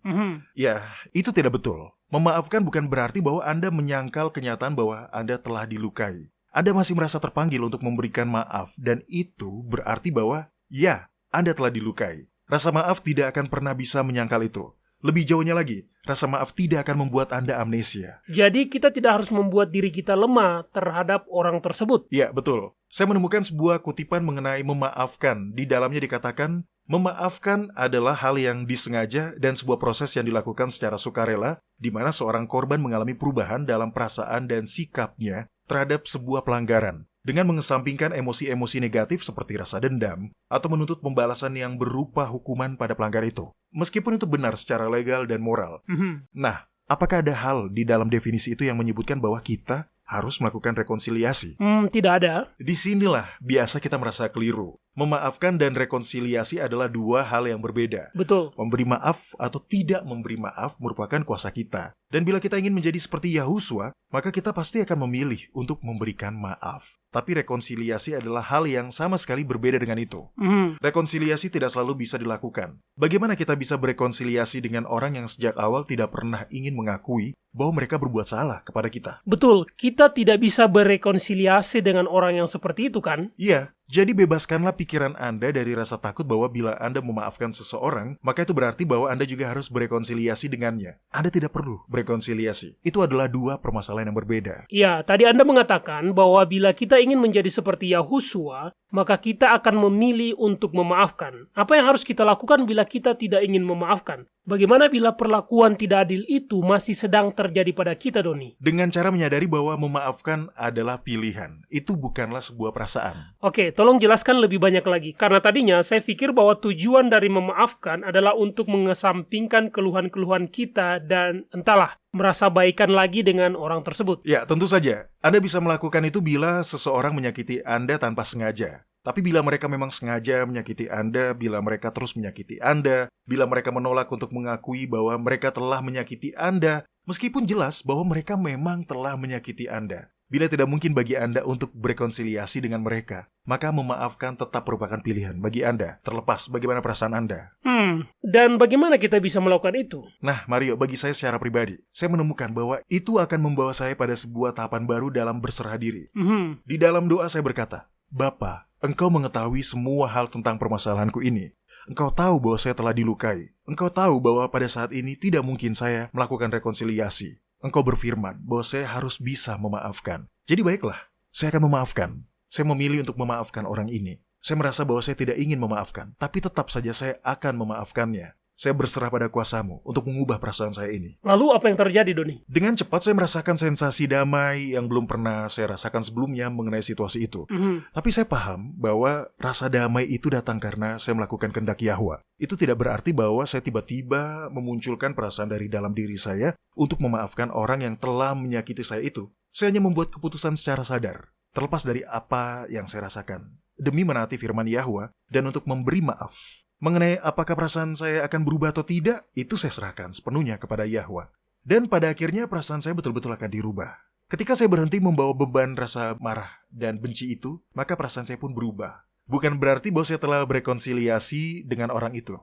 Ya, itu tidak betul. Memaafkan bukan berarti bahwa Anda menyangkal kenyataan bahwa Anda telah dilukai. Anda masih merasa terpanggil untuk memberikan maaf, dan itu berarti bahwa, ya, Anda telah dilukai. Rasa maaf tidak akan pernah bisa menyangkal itu. Lebih jauhnya lagi, rasa maaf tidak akan membuat Anda amnesia. Jadi kita tidak harus membuat diri kita lemah terhadap orang tersebut. Ya, betul. Saya menemukan sebuah kutipan mengenai memaafkan. Di dalamnya dikatakan, memaafkan adalah hal yang disengaja dan sebuah proses yang dilakukan secara sukarela, di mana seorang korban mengalami perubahan dalam perasaan dan sikapnya terhadap sebuah pelanggaran, dengan mengesampingkan emosi-emosi negatif seperti rasa dendam, atau menuntut pembalasan yang berupa hukuman pada pelanggar itu. Meskipun itu benar secara legal dan moral. Nah, apakah ada hal di dalam definisi itu yang menyebutkan bahwa kita harus melakukan rekonsiliasi? Tidak ada. Disinilah biasa kita merasa keliru. Memaafkan dan rekonsiliasi adalah dua hal yang berbeda. Betul. Memberi maaf atau tidak memberi maaf merupakan kuasa kita. Dan bila kita ingin menjadi seperti Yahusua, maka kita pasti akan memilih untuk memberikan maaf. Tapi rekonsiliasi adalah hal yang sama sekali berbeda dengan itu. Rekonsiliasi tidak selalu bisa dilakukan. Bagaimana kita bisa berekonsiliasi dengan orang yang sejak awal tidak pernah ingin mengakui bahwa mereka berbuat salah kepada kita? Betul, kita tidak bisa berekonsiliasi dengan orang yang seperti itu kan? Iya. Jadi bebaskanlah pikiran Anda dari rasa takut bahwa bila Anda memaafkan seseorang, maka itu berarti bahwa Anda juga harus berekonsiliasi dengannya. Anda tidak perlu berekonsiliasi. Itu adalah dua permasalahan yang berbeda. Ya, tadi Anda mengatakan bahwa bila kita ingin menjadi seperti Yahusua, maka kita akan memilih untuk memaafkan. Apa yang harus kita lakukan bila kita tidak ingin memaafkan? Bagaimana bila perlakuan tidak adil itu masih sedang terjadi pada kita, Doni? Dengan cara menyadari bahwa memaafkan adalah pilihan. Itu bukanlah sebuah perasaan. Oke, tolong jelaskan lebih banyak lagi. Karena tadinya saya pikir bahwa tujuan dari memaafkan adalah untuk mengesampingkan keluhan-keluhan kita dan entahlah, merasa baikan lagi dengan orang tersebut. Ya, tentu saja. Anda bisa melakukan itu bila seseorang menyakiti Anda tanpa sengaja. Tapi bila mereka memang sengaja menyakiti Anda, bila mereka terus menyakiti Anda, bila mereka menolak untuk mengakui bahwa mereka telah menyakiti Anda, meskipun jelas bahwa mereka memang telah menyakiti Anda. Bila tidak mungkin bagi Anda untuk berrekonsiliasi dengan mereka, maka memaafkan tetap merupakan pilihan bagi Anda, terlepas bagaimana perasaan Anda. Dan bagaimana kita bisa melakukan itu? Nah, Mario, bagi saya secara pribadi, saya menemukan bahwa itu akan membawa saya pada sebuah tahapan baru dalam berserah diri. Di dalam doa saya berkata, Bapa, Engkau mengetahui semua hal tentang permasalahanku ini. Engkau tahu bahwa saya telah dilukai. Engkau tahu bahwa pada saat ini tidak mungkin saya melakukan rekonsiliasi. Engkau berfirman bahwa saya harus bisa memaafkan. Jadi baiklah, saya akan memaafkan. Saya memilih untuk memaafkan orang ini. Saya merasa bahwa saya tidak ingin memaafkan, tapi tetap saja saya akan memaafkannya. Saya berserah pada kuasa-Mu untuk mengubah perasaan saya ini. Lalu apa yang terjadi, Doni? Dengan cepat saya merasakan sensasi damai yang belum pernah saya rasakan sebelumnya mengenai situasi itu. Tapi saya paham bahwa rasa damai itu datang karena saya melakukan kehendak Yahwa. Itu tidak berarti bahwa saya tiba-tiba memunculkan perasaan dari dalam diri saya untuk memaafkan orang yang telah menyakiti saya itu. Saya hanya membuat keputusan secara sadar, terlepas dari apa yang saya rasakan, demi menaati firman Yahwa dan untuk memberi maaf. Mengenai apakah perasaan saya akan berubah atau tidak, itu saya serahkan sepenuhnya kepada Yahwa. Dan pada akhirnya perasaan saya betul-betul akan dirubah. Ketika saya berhenti membawa beban rasa marah dan benci itu, maka perasaan saya pun berubah. Bukan berarti bahwa saya telah berrekonsiliasi dengan orang itu.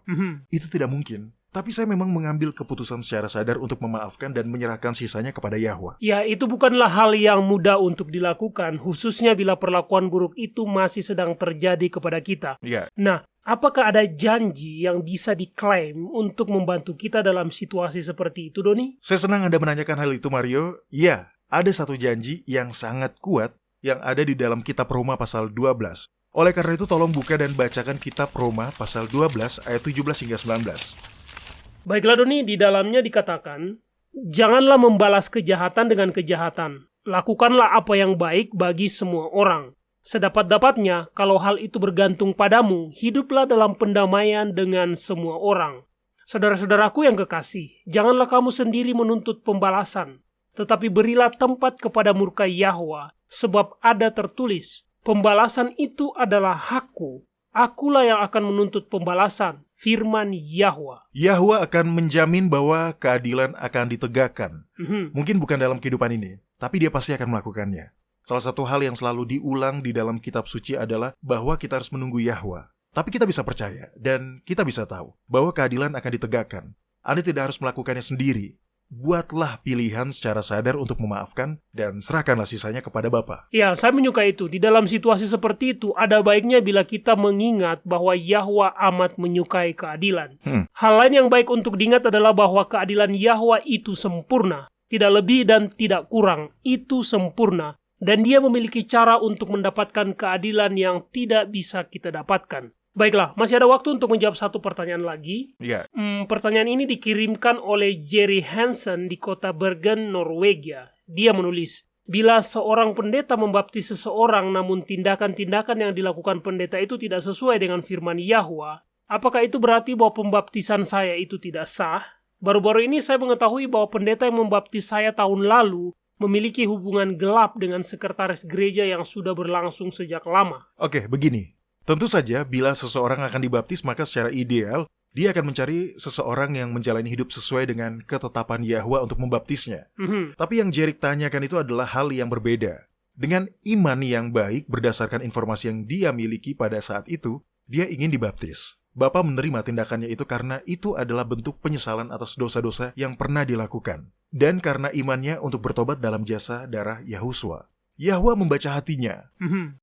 Itu tidak mungkin. Tapi saya memang mengambil keputusan secara sadar untuk memaafkan dan menyerahkan sisanya kepada Yahwa. Ya, itu bukanlah hal yang mudah untuk dilakukan, khususnya bila perlakuan buruk itu masih sedang terjadi kepada kita. Ya. Nah, apakah ada janji yang bisa diklaim untuk membantu kita dalam situasi seperti itu, Doni? Saya senang Anda menanyakan hal itu, Mario. Ya, ada satu janji yang sangat kuat yang ada di dalam kitab Roma pasal 12. Oleh karena itu, tolong buka dan bacakan kitab Roma pasal 12 ayat 17 hingga 19. Baiklah, Doni, di dalamnya dikatakan, janganlah membalas kejahatan dengan kejahatan. Lakukanlah apa yang baik bagi semua orang. Sedapat-dapatnya, kalau hal itu bergantung padamu, hiduplah dalam pendamaian dengan semua orang. Saudara-saudaraku yang kekasih, janganlah kamu sendiri menuntut pembalasan, tetapi berilah tempat kepada murka Yahwa, sebab ada tertulis, pembalasan itu adalah hakku. Akulah yang akan menuntut pembalasan, firman Yahwa. Yahwa akan menjamin bahwa keadilan akan ditegakkan. Mungkin bukan dalam kehidupan ini, tapi dia pasti akan melakukannya. Salah satu hal yang selalu diulang di dalam kitab suci adalah bahwa kita harus menunggu Yahwa. Tapi kita bisa percaya dan kita bisa tahu bahwa keadilan akan ditegakkan. Anda tidak harus melakukannya sendiri. Buatlah pilihan secara sadar untuk memaafkan dan serahkanlah sisanya kepada Bapa. Ya, saya menyukai itu. Di dalam situasi seperti itu, ada baiknya bila kita mengingat bahwa Yahwa amat menyukai keadilan. Hal lain yang baik untuk diingat adalah bahwa keadilan Yahwa itu sempurna. Tidak lebih dan tidak kurang. Itu sempurna. Dan dia memiliki cara untuk mendapatkan keadilan yang tidak bisa kita dapatkan. Baiklah, masih ada waktu untuk menjawab satu pertanyaan lagi. Ya. Pertanyaan ini dikirimkan oleh Jerry Hansen di kota Bergen, Norwegia. Dia menulis, bila seorang pendeta membaptis seseorang namun tindakan-tindakan yang dilakukan pendeta itu tidak sesuai dengan firman Yahwa, apakah itu berarti bahwa pembaptisan saya itu tidak sah? Baru-baru ini saya mengetahui bahwa pendeta yang membaptis saya tahun lalu memiliki hubungan gelap dengan sekretaris gereja yang sudah berlangsung sejak lama. Oke, begini. Tentu saja, bila seseorang akan dibaptis, maka secara ideal, dia akan mencari seseorang yang menjalani hidup sesuai dengan ketetapan Yahwa untuk membaptisnya. Tapi yang Jerick tanyakan itu adalah hal yang berbeda. Dengan iman yang baik berdasarkan informasi yang dia miliki pada saat itu, dia ingin dibaptis. Bapa menerima tindakannya itu karena itu adalah bentuk penyesalan atas dosa-dosa yang pernah dilakukan. Dan karena imannya untuk bertobat dalam jasa darah Yahuswa. Yahwa membaca hatinya.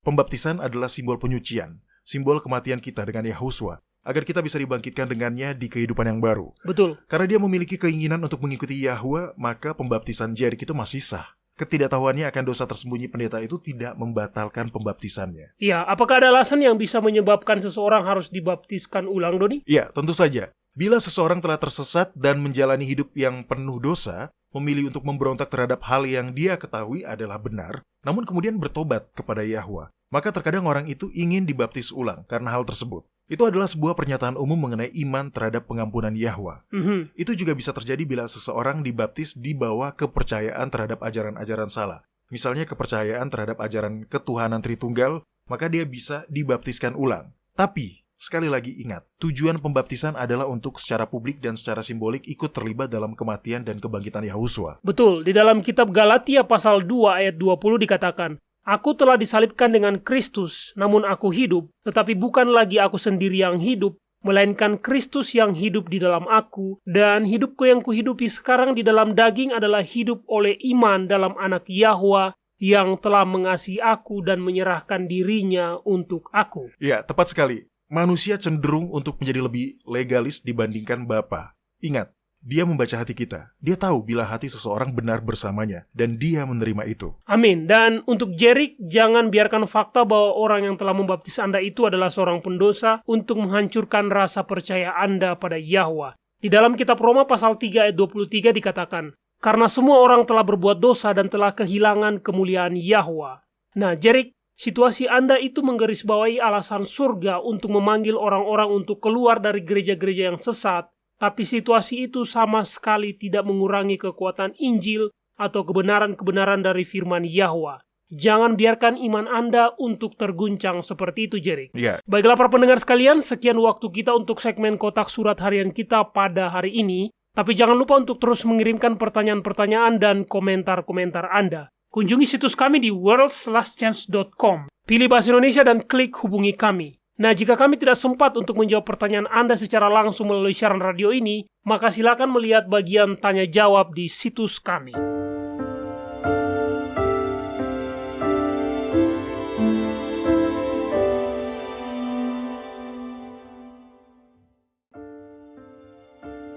Pembaptisan adalah simbol penyucian. Simbol kematian kita dengan Yahuswa, agar kita bisa dibangkitkan dengannya di kehidupan yang baru. Betul. Karena dia memiliki keinginan untuk mengikuti Yahwa, maka pembaptisan Jerick itu masih sah. Ketidaktahuannya akan dosa tersembunyi pendeta itu tidak membatalkan pembaptisannya. Ya, apakah ada alasan yang bisa menyebabkan seseorang harus dibaptiskan ulang, Doni? Ya, tentu saja. Bila seseorang telah tersesat dan menjalani hidup yang penuh dosa, memilih untuk memberontak terhadap hal yang dia ketahui adalah benar, namun kemudian bertobat kepada Yahwa, maka terkadang orang itu ingin dibaptis ulang karena hal tersebut. Itu adalah sebuah pernyataan umum mengenai iman terhadap pengampunan Yahwa. Itu juga bisa terjadi bila seseorang dibaptis di bawah kepercayaan terhadap ajaran-ajaran salah. Misalnya kepercayaan terhadap ajaran ketuhanan Tritunggal, maka dia bisa dibaptiskan ulang. Tapi, sekali lagi ingat, tujuan pembaptisan adalah untuk secara publik dan secara simbolik ikut terlibat dalam kematian dan kebangkitan Yahuswa. Betul, di dalam kitab Galatia pasal 2 ayat 20 dikatakan, Aku telah disalibkan dengan Kristus, namun aku hidup, tetapi bukan lagi aku sendiri yang hidup, melainkan Kristus yang hidup di dalam aku, dan hidupku yang kuhidupi sekarang di dalam daging adalah hidup oleh iman dalam anak Yahwa, yang telah mengasihi aku dan menyerahkan dirinya untuk aku. Ya, tepat sekali. Manusia cenderung untuk menjadi lebih legalis dibandingkan Bapa. Ingat, dia membaca hati kita. Dia tahu bila hati seseorang benar bersamanya, dan dia menerima itu. Amin. Dan untuk Jerik, jangan biarkan fakta bahwa orang yang telah membaptis Anda itu adalah seorang pendosa untuk menghancurkan rasa percaya Anda pada Yahwa. Di dalam kitab Roma pasal 3 ayat 23 dikatakan, Karena semua orang telah berbuat dosa dan telah kehilangan kemuliaan Yahwa. Nah, Jerik, situasi Anda itu menggarisbawahi alasan surga untuk memanggil orang-orang untuk keluar dari gereja-gereja yang sesat, tapi situasi itu sama sekali tidak mengurangi kekuatan Injil atau kebenaran-kebenaran dari firman Yahwa. Jangan biarkan iman Anda untuk terguncang seperti itu, Jerik. Ya. Baiklah para pendengar sekalian, sekian waktu kita untuk segmen Kotak Surat Harian kita pada hari ini. Tapi jangan lupa untuk terus mengirimkan pertanyaan-pertanyaan dan komentar-komentar Anda. Kunjungi situs kami di worldslastchance.com. Pilih bahasa Indonesia dan klik hubungi kami. Nah, jika kami tidak sempat untuk menjawab pertanyaan Anda secara langsung melalui siaran radio ini, maka silakan melihat bagian tanya jawab di situs kami.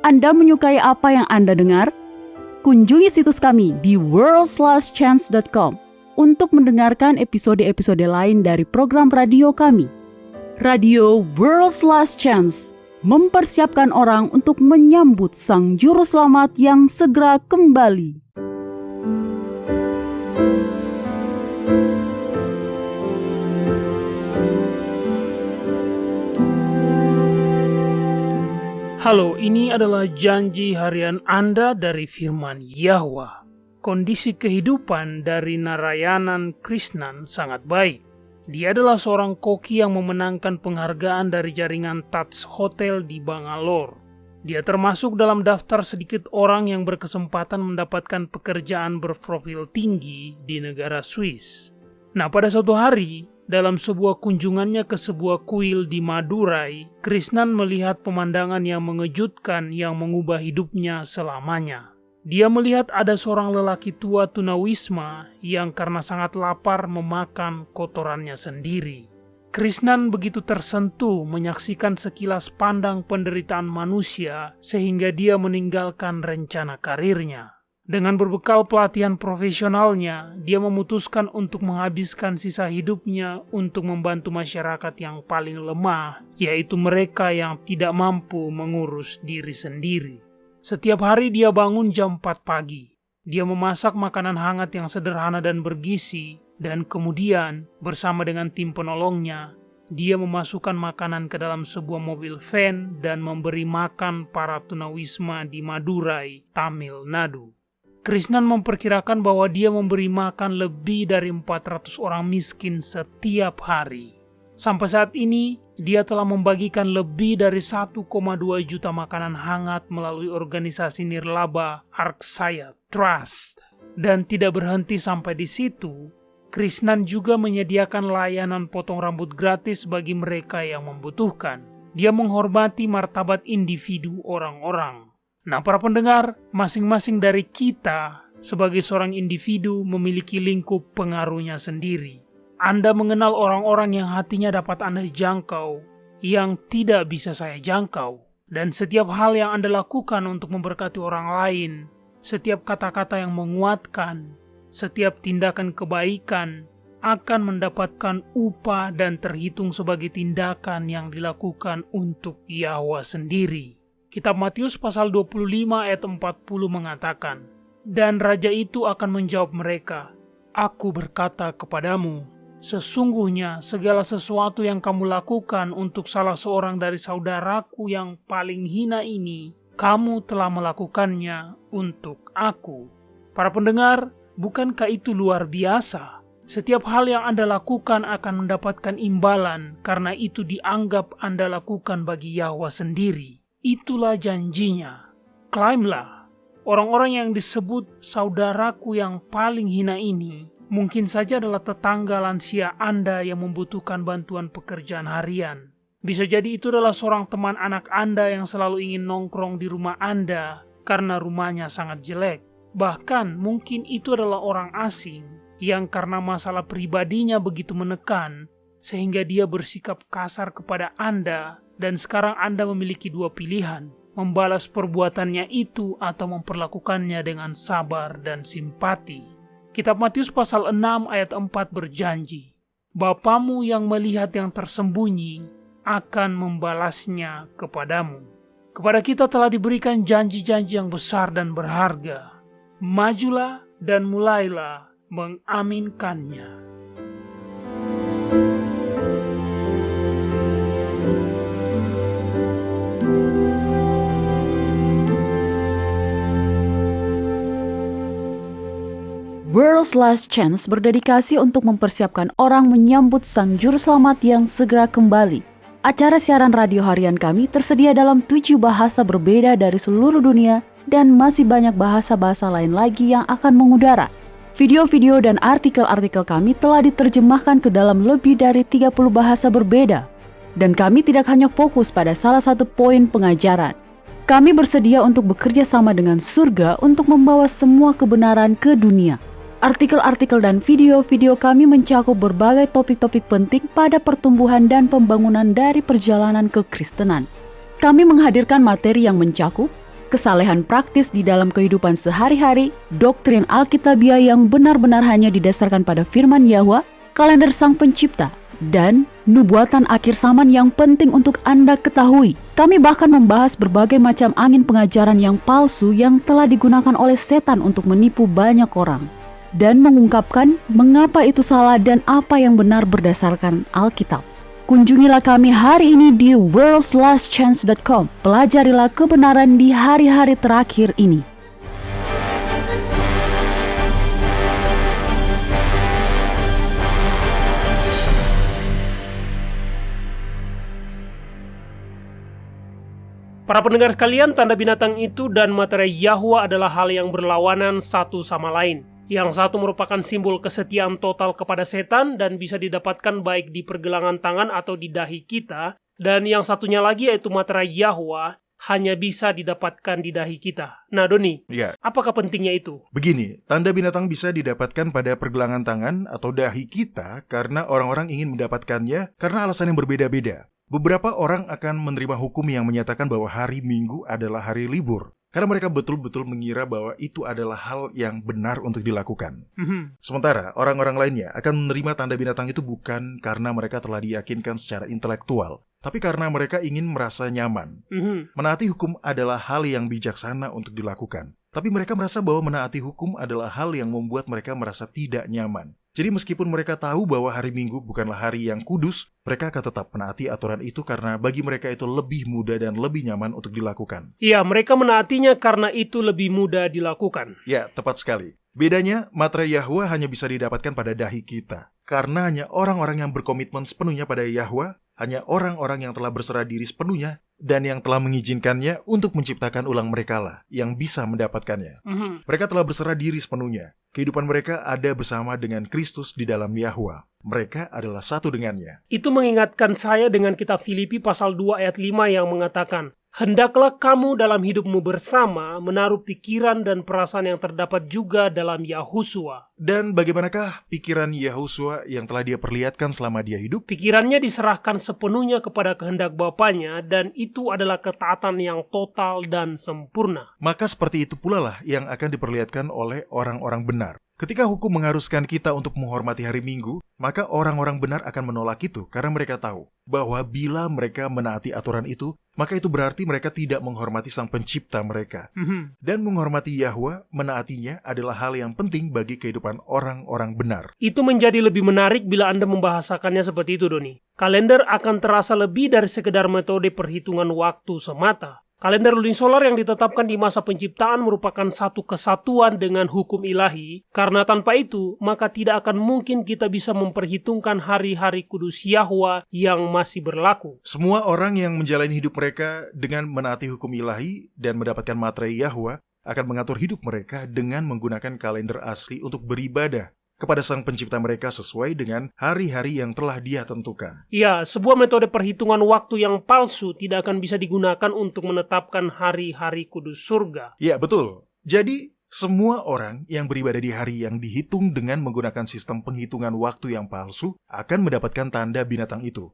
Anda menyukai apa yang Anda dengar? Kunjungi situs kami di worldslastchance.com untuk mendengarkan episode-episode lain dari program radio kami. Radio World's Last Chance mempersiapkan orang untuk menyambut Sang Juru Selamat yang segera kembali. Halo, ini adalah janji harian Anda dari firman Yahwa. Kondisi kehidupan dari Narayanan Krishnan sangat baik. Dia adalah seorang koki yang memenangkan penghargaan dari jaringan Taj Hotel di Bangalore. Dia termasuk dalam daftar sedikit orang yang berkesempatan mendapatkan pekerjaan berprofil tinggi di negara Swiss. Nah, pada suatu hari, dalam sebuah kunjungannya ke sebuah kuil di Madurai, Krishnan melihat pemandangan yang mengejutkan yang mengubah hidupnya selamanya. Dia melihat ada seorang lelaki tua tunawisma yang karena sangat lapar memakan kotorannya sendiri. Krishnan begitu tersentuh menyaksikan sekilas pandang penderitaan manusia sehingga dia meninggalkan rencana karirnya. Dengan berbekal pelatihan profesionalnya, dia memutuskan untuk menghabiskan sisa hidupnya untuk membantu masyarakat yang paling lemah, yaitu mereka yang tidak mampu mengurus diri sendiri. Setiap hari dia bangun jam 4 pagi. Dia memasak makanan hangat yang sederhana dan bergizi, dan kemudian bersama dengan tim penolongnya, dia memasukkan makanan ke dalam sebuah mobil van dan memberi makan para tunawisma di Madurai, Tamil Nadu. Krishnan memperkirakan bahwa dia memberi makan lebih dari 400 orang miskin setiap hari. Sampai saat ini, dia telah membagikan lebih dari 1,2 juta makanan hangat melalui organisasi nirlaba Arksaya Trust. Dan tidak berhenti sampai di situ, Krishnan juga menyediakan layanan potong rambut gratis bagi mereka yang membutuhkan. Dia menghormati martabat individu orang-orang. Nah, para pendengar, masing-masing dari kita sebagai seorang individu memiliki lingkup pengaruhnya sendiri. Anda mengenal orang-orang yang hatinya dapat Anda jangkau, yang tidak bisa saya jangkau. Dan setiap hal yang Anda lakukan untuk memberkati orang lain, setiap kata-kata yang menguatkan, setiap tindakan kebaikan akan mendapatkan upah dan terhitung sebagai tindakan yang dilakukan untuk Yahwa sendiri. Kitab Matius pasal 25 ayat 40 mengatakan, "Dan raja itu akan menjawab mereka, Aku berkata kepadamu, sesungguhnya segala sesuatu yang kamu lakukan untuk salah seorang dari saudaraku yang paling hina ini, kamu telah melakukannya untuk aku." Para pendengar, bukankah itu luar biasa? Setiap hal yang Anda lakukan akan mendapatkan imbalan karena itu dianggap Anda lakukan bagi Yahwa sendiri. Itulah janjinya. Klaimlah. Orang-orang yang disebut saudaraku yang paling hina ini mungkin saja adalah tetangga lansia Anda yang membutuhkan bantuan pekerjaan harian. Bisa jadi itu adalah seorang teman anak Anda yang selalu ingin nongkrong di rumah Anda karena rumahnya sangat jelek. Bahkan mungkin itu adalah orang asing yang karena masalah pribadinya begitu menekan sehingga dia bersikap kasar kepada Anda, dan sekarang Anda memiliki dua pilihan, membalas perbuatannya itu atau memperlakukannya dengan sabar dan simpati. Kitab Matius pasal 6 ayat 4 berjanji, Bapamu yang melihat yang tersembunyi akan membalasnya kepadamu. Kepada kita telah diberikan janji-janji yang besar dan berharga. Majulah dan mulailah mengaminkannya. World's Last Chance berdedikasi untuk mempersiapkan orang menyambut Sang Juru Selamat yang segera kembali. Acara siaran radio harian kami tersedia dalam 7 bahasa berbeda dari seluruh dunia dan masih banyak bahasa-bahasa lain lagi yang akan mengudara. Video-video dan artikel-artikel kami telah diterjemahkan ke dalam lebih dari 30 bahasa berbeda. Dan kami tidak hanya fokus pada salah satu poin pengajaran. Kami bersedia untuk bekerja sama dengan surga untuk membawa semua kebenaran ke dunia. Artikel-artikel dan video-video kami mencakup berbagai topik-topik penting pada pertumbuhan dan pembangunan dari perjalanan kekristenan. Kami menghadirkan materi yang mencakup kesalehan praktis di dalam kehidupan sehari-hari, doktrin Alkitabiah yang benar-benar hanya didasarkan pada firman Yahwa, kalender Sang Pencipta, dan nubuatan akhir zaman yang penting untuk Anda ketahui. Kami bahkan membahas berbagai macam angin pengajaran yang palsu yang telah digunakan oleh setan untuk menipu banyak orang, dan mengungkapkan mengapa itu salah dan apa yang benar berdasarkan Alkitab. Kunjungilah kami hari ini di worldslastchance.com. Pelajarilah kebenaran di hari-hari terakhir ini. Para pendengar sekalian, tanda binatang itu dan materai Yahwa adalah hal yang berlawanan satu sama lain. Yang satu merupakan simbol kesetiaan total kepada setan dan bisa didapatkan baik di pergelangan tangan atau di dahi kita. Dan yang satunya lagi yaitu materai Yahwa hanya bisa didapatkan di dahi kita. Nah Doni, Ya. apakah pentingnya itu? Begini, tanda binatang bisa didapatkan pada pergelangan tangan atau dahi kita karena orang-orang ingin mendapatkannya karena alasan yang berbeda-beda. Beberapa orang akan menerima hukum yang menyatakan bahwa hari Minggu adalah hari libur, karena mereka betul-betul mengira bahwa itu adalah hal yang benar untuk dilakukan. Sementara orang-orang lainnya akan menerima tanda binatang itu bukan karena mereka telah diyakinkan secara intelektual, tapi karena mereka ingin merasa nyaman. Menaati hukum adalah hal yang bijaksana untuk dilakukan, tapi mereka merasa bahwa menaati hukum adalah hal yang membuat mereka merasa tidak nyaman. Jadi meskipun mereka tahu bahwa hari Minggu bukanlah hari yang kudus, mereka akan tetap menaati aturan itu karena bagi mereka itu lebih mudah dan lebih nyaman untuk dilakukan. Iya, mereka menaatinya karena itu lebih mudah dilakukan. Ya, tepat sekali. Bedanya, materai Yahwa hanya bisa didapatkan pada dahi kita. Karena hanya orang-orang yang berkomitmen sepenuhnya pada Yahwa, hanya orang-orang yang telah berserah diri sepenuhnya, dan yang telah mengizinkannya untuk menciptakan ulang merekalah yang bisa mendapatkannya. Mereka telah berserah diri sepenuhnya. Kehidupan mereka ada bersama dengan Kristus di dalam Yahwa. Mereka adalah satu dengannya. Itu mengingatkan saya dengan kitab Filipi pasal 2 ayat 5 yang mengatakan, "Hendaklah kamu dalam hidupmu bersama menaruh pikiran dan perasaan yang terdapat juga dalam Yahusua." Dan bagaimanakah pikiran Yahusua yang telah dia perlihatkan selama dia hidup? Pikirannya diserahkan sepenuhnya kepada kehendak Bapanya, dan itu adalah ketaatan yang total dan sempurna. Maka seperti itu pula lah yang akan diperlihatkan oleh orang-orang benar. Ketika hukum mengharuskan kita untuk menghormati hari Minggu, maka orang-orang benar akan menolak itu karena mereka tahu bahwa bila mereka menaati aturan itu, maka itu berarti mereka tidak menghormati Sang Pencipta mereka. Dan menghormati Yahwa, menaatinya adalah hal yang penting bagi kehidupan orang-orang benar. Itu menjadi lebih menarik bila Anda membahasakannya seperti itu, Doni. Kalender akan terasa lebih dari sekedar metode perhitungan waktu semata. Kalender lunisolar yang ditetapkan di masa penciptaan merupakan satu kesatuan dengan hukum ilahi, karena tanpa itu, maka tidak akan mungkin kita bisa memperhitungkan hari-hari kudus Yahwa yang masih berlaku. Semua orang yang menjalani hidup mereka dengan menaati hukum ilahi dan mendapatkan materai Yahwa akan mengatur hidup mereka dengan menggunakan kalender asli untuk beribadah kepada Sang Pencipta mereka sesuai dengan hari-hari yang telah Dia tentukan. Ya, sebuah metode perhitungan waktu yang palsu tidak akan bisa digunakan untuk menetapkan hari-hari kudus surga. Ya, betul. Jadi, semua orang yang beribadah di hari yang dihitung dengan menggunakan sistem penghitungan waktu yang palsu akan mendapatkan tanda binatang itu.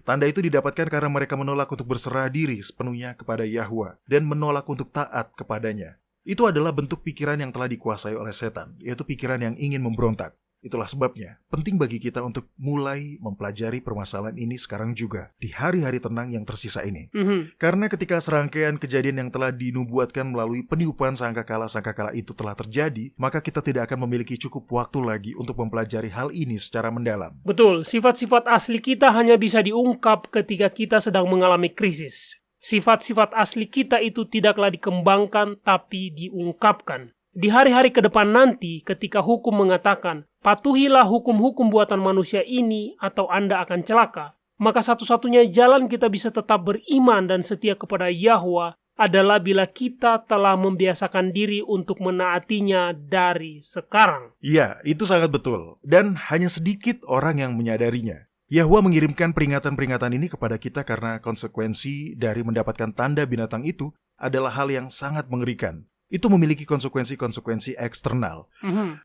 Tanda itu didapatkan karena mereka menolak untuk berserah diri sepenuhnya kepada Yahwa dan menolak untuk taat kepadanya. Itu adalah bentuk pikiran yang telah dikuasai oleh setan, yaitu pikiran yang ingin memberontak. Itulah sebabnya penting bagi kita untuk mulai mempelajari permasalahan ini sekarang juga, di hari-hari tenang yang tersisa ini. Karena ketika serangkaian kejadian yang telah dinubuatkan melalui peniupan sangkakala itu telah terjadi, maka kita tidak akan memiliki cukup waktu lagi untuk mempelajari hal ini secara mendalam. Betul, sifat-sifat asli kita hanya bisa diungkap ketika kita sedang mengalami krisis. Sifat-sifat asli kita itu tidaklah dikembangkan, tapi diungkapkan. Di hari-hari ke depan nanti, ketika hukum mengatakan, patuhilah hukum-hukum buatan manusia ini atau Anda akan celaka, maka satu-satunya jalan kita bisa tetap beriman dan setia kepada Yahwa adalah bila kita telah membiasakan diri untuk menaatinya dari sekarang. Iya, itu sangat betul. Dan hanya sedikit orang yang menyadarinya. Yahwa mengirimkan peringatan-peringatan ini kepada kita karena konsekuensi dari mendapatkan tanda binatang itu adalah hal yang sangat mengerikan. Itu memiliki konsekuensi-konsekuensi eksternal.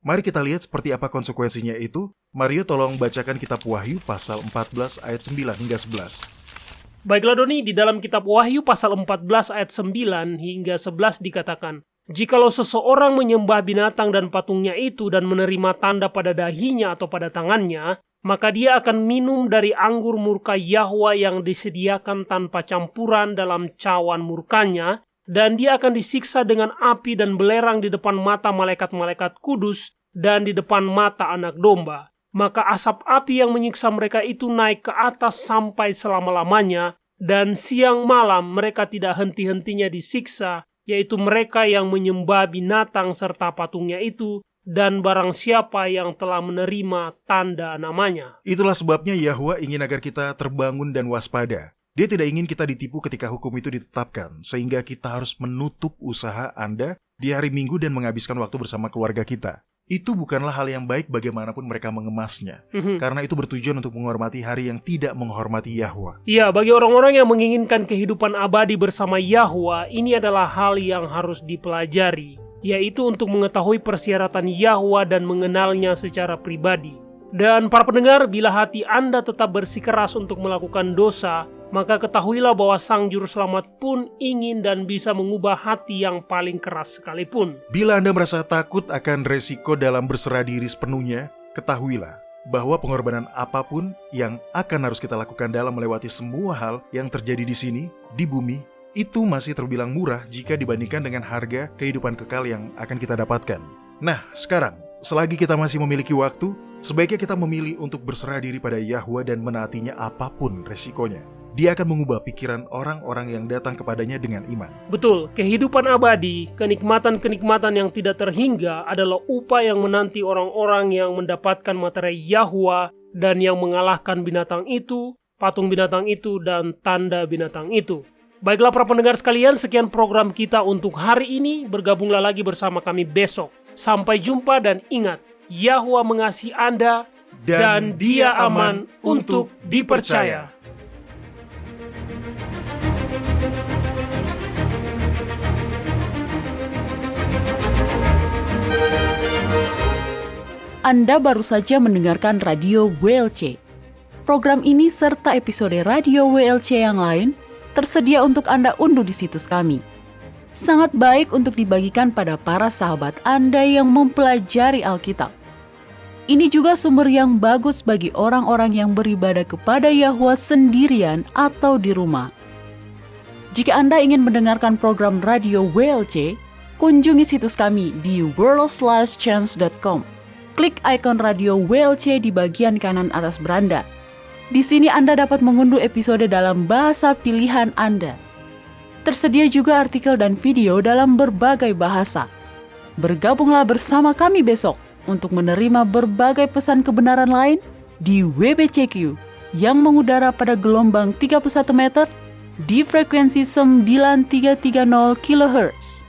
Mari kita lihat seperti apa konsekuensinya itu. Mario tolong bacakan kitab Wahyu pasal 14 ayat 9 hingga 11. Baiklah Doni, di dalam kitab Wahyu pasal 14 ayat 9 hingga 11 dikatakan, jikalau seseorang menyembah binatang dan patungnya itu dan menerima tanda pada dahinya atau pada tangannya, maka dia akan minum dari anggur murka Yahwa yang disediakan tanpa campuran dalam cawan murkanya, dan dia akan disiksa dengan api dan belerang di depan mata malaikat-malaikat kudus dan di depan mata anak domba. Maka asap api yang menyiksa mereka itu naik ke atas sampai selama-lamanya, dan siang malam mereka tidak henti-hentinya disiksa, yaitu mereka yang menyembah binatang serta patungnya itu, dan barang siapa yang telah menerima tanda namanya. Itulah sebabnya Yahwa ingin agar kita terbangun dan waspada. Dia tidak ingin kita ditipu ketika hukum itu ditetapkan, sehingga kita harus menutup usaha Anda di hari Minggu dan menghabiskan waktu bersama keluarga kita. Itu bukanlah hal yang baik bagaimanapun mereka mengemasnya, karena itu bertujuan untuk menghormati hari yang tidak menghormati Yahwa. Ya, bagi orang-orang yang menginginkan kehidupan abadi bersama Yahwa, ini adalah hal yang harus dipelajari, yaitu untuk mengetahui persyaratan Yahwa dan mengenalnya secara pribadi. Dan para pendengar, bila hati Anda tetap bersikeras untuk melakukan dosa, maka ketahuilah bahwa Sang Juru Selamat pun ingin dan bisa mengubah hati yang paling keras sekalipun. Bila Anda merasa takut akan resiko dalam berserah diri sepenuhnya, ketahuilah bahwa pengorbanan apapun yang akan harus kita lakukan dalam melewati semua hal yang terjadi di sini, di bumi, itu masih terbilang murah jika dibandingkan dengan harga kehidupan kekal yang akan kita dapatkan. Nah, sekarang, selagi kita masih memiliki waktu, sebaiknya kita memilih untuk berserah diri pada Yahwa dan menaatinya apapun resikonya. Dia akan mengubah pikiran orang-orang yang datang kepadanya dengan iman. Betul, kehidupan abadi, kenikmatan-kenikmatan yang tidak terhingga adalah upah yang menanti orang-orang yang mendapatkan materai Yahwa dan yang mengalahkan binatang itu, patung binatang itu, dan tanda binatang itu. Baiklah para pendengar sekalian, sekian program kita untuk hari ini. Bergabunglah lagi bersama kami besok. Sampai jumpa dan ingat, Yahwa mengasihi Anda dan Dia aman untuk dipercaya. Anda baru saja mendengarkan Radio WLC. Program ini serta episode Radio WLC yang lain tersedia untuk Anda unduh di situs kami. sangat baik untuk dibagikan pada para sahabat Anda yang mempelajari Alkitab. Ini juga sumber yang bagus bagi orang-orang yang beribadah kepada Yahwa sendirian atau di rumah. Jika Anda ingin mendengarkan program radio WLC, kunjungi situs kami di world/chance.com. Klik ikon radio WLC di bagian kanan atas beranda. Di sini Anda dapat mengunduh episode dalam bahasa pilihan Anda. Tersedia juga artikel dan video dalam berbagai bahasa. Bergabunglah bersama kami besok untuk menerima berbagai pesan kebenaran lain di WBCQ yang mengudara pada gelombang 31 meter di frekuensi 9330 kHz.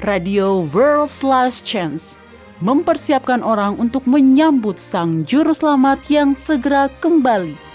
Radio World/Chance mempersiapkan orang untuk menyambut Sang Juru Selamat yang segera kembali.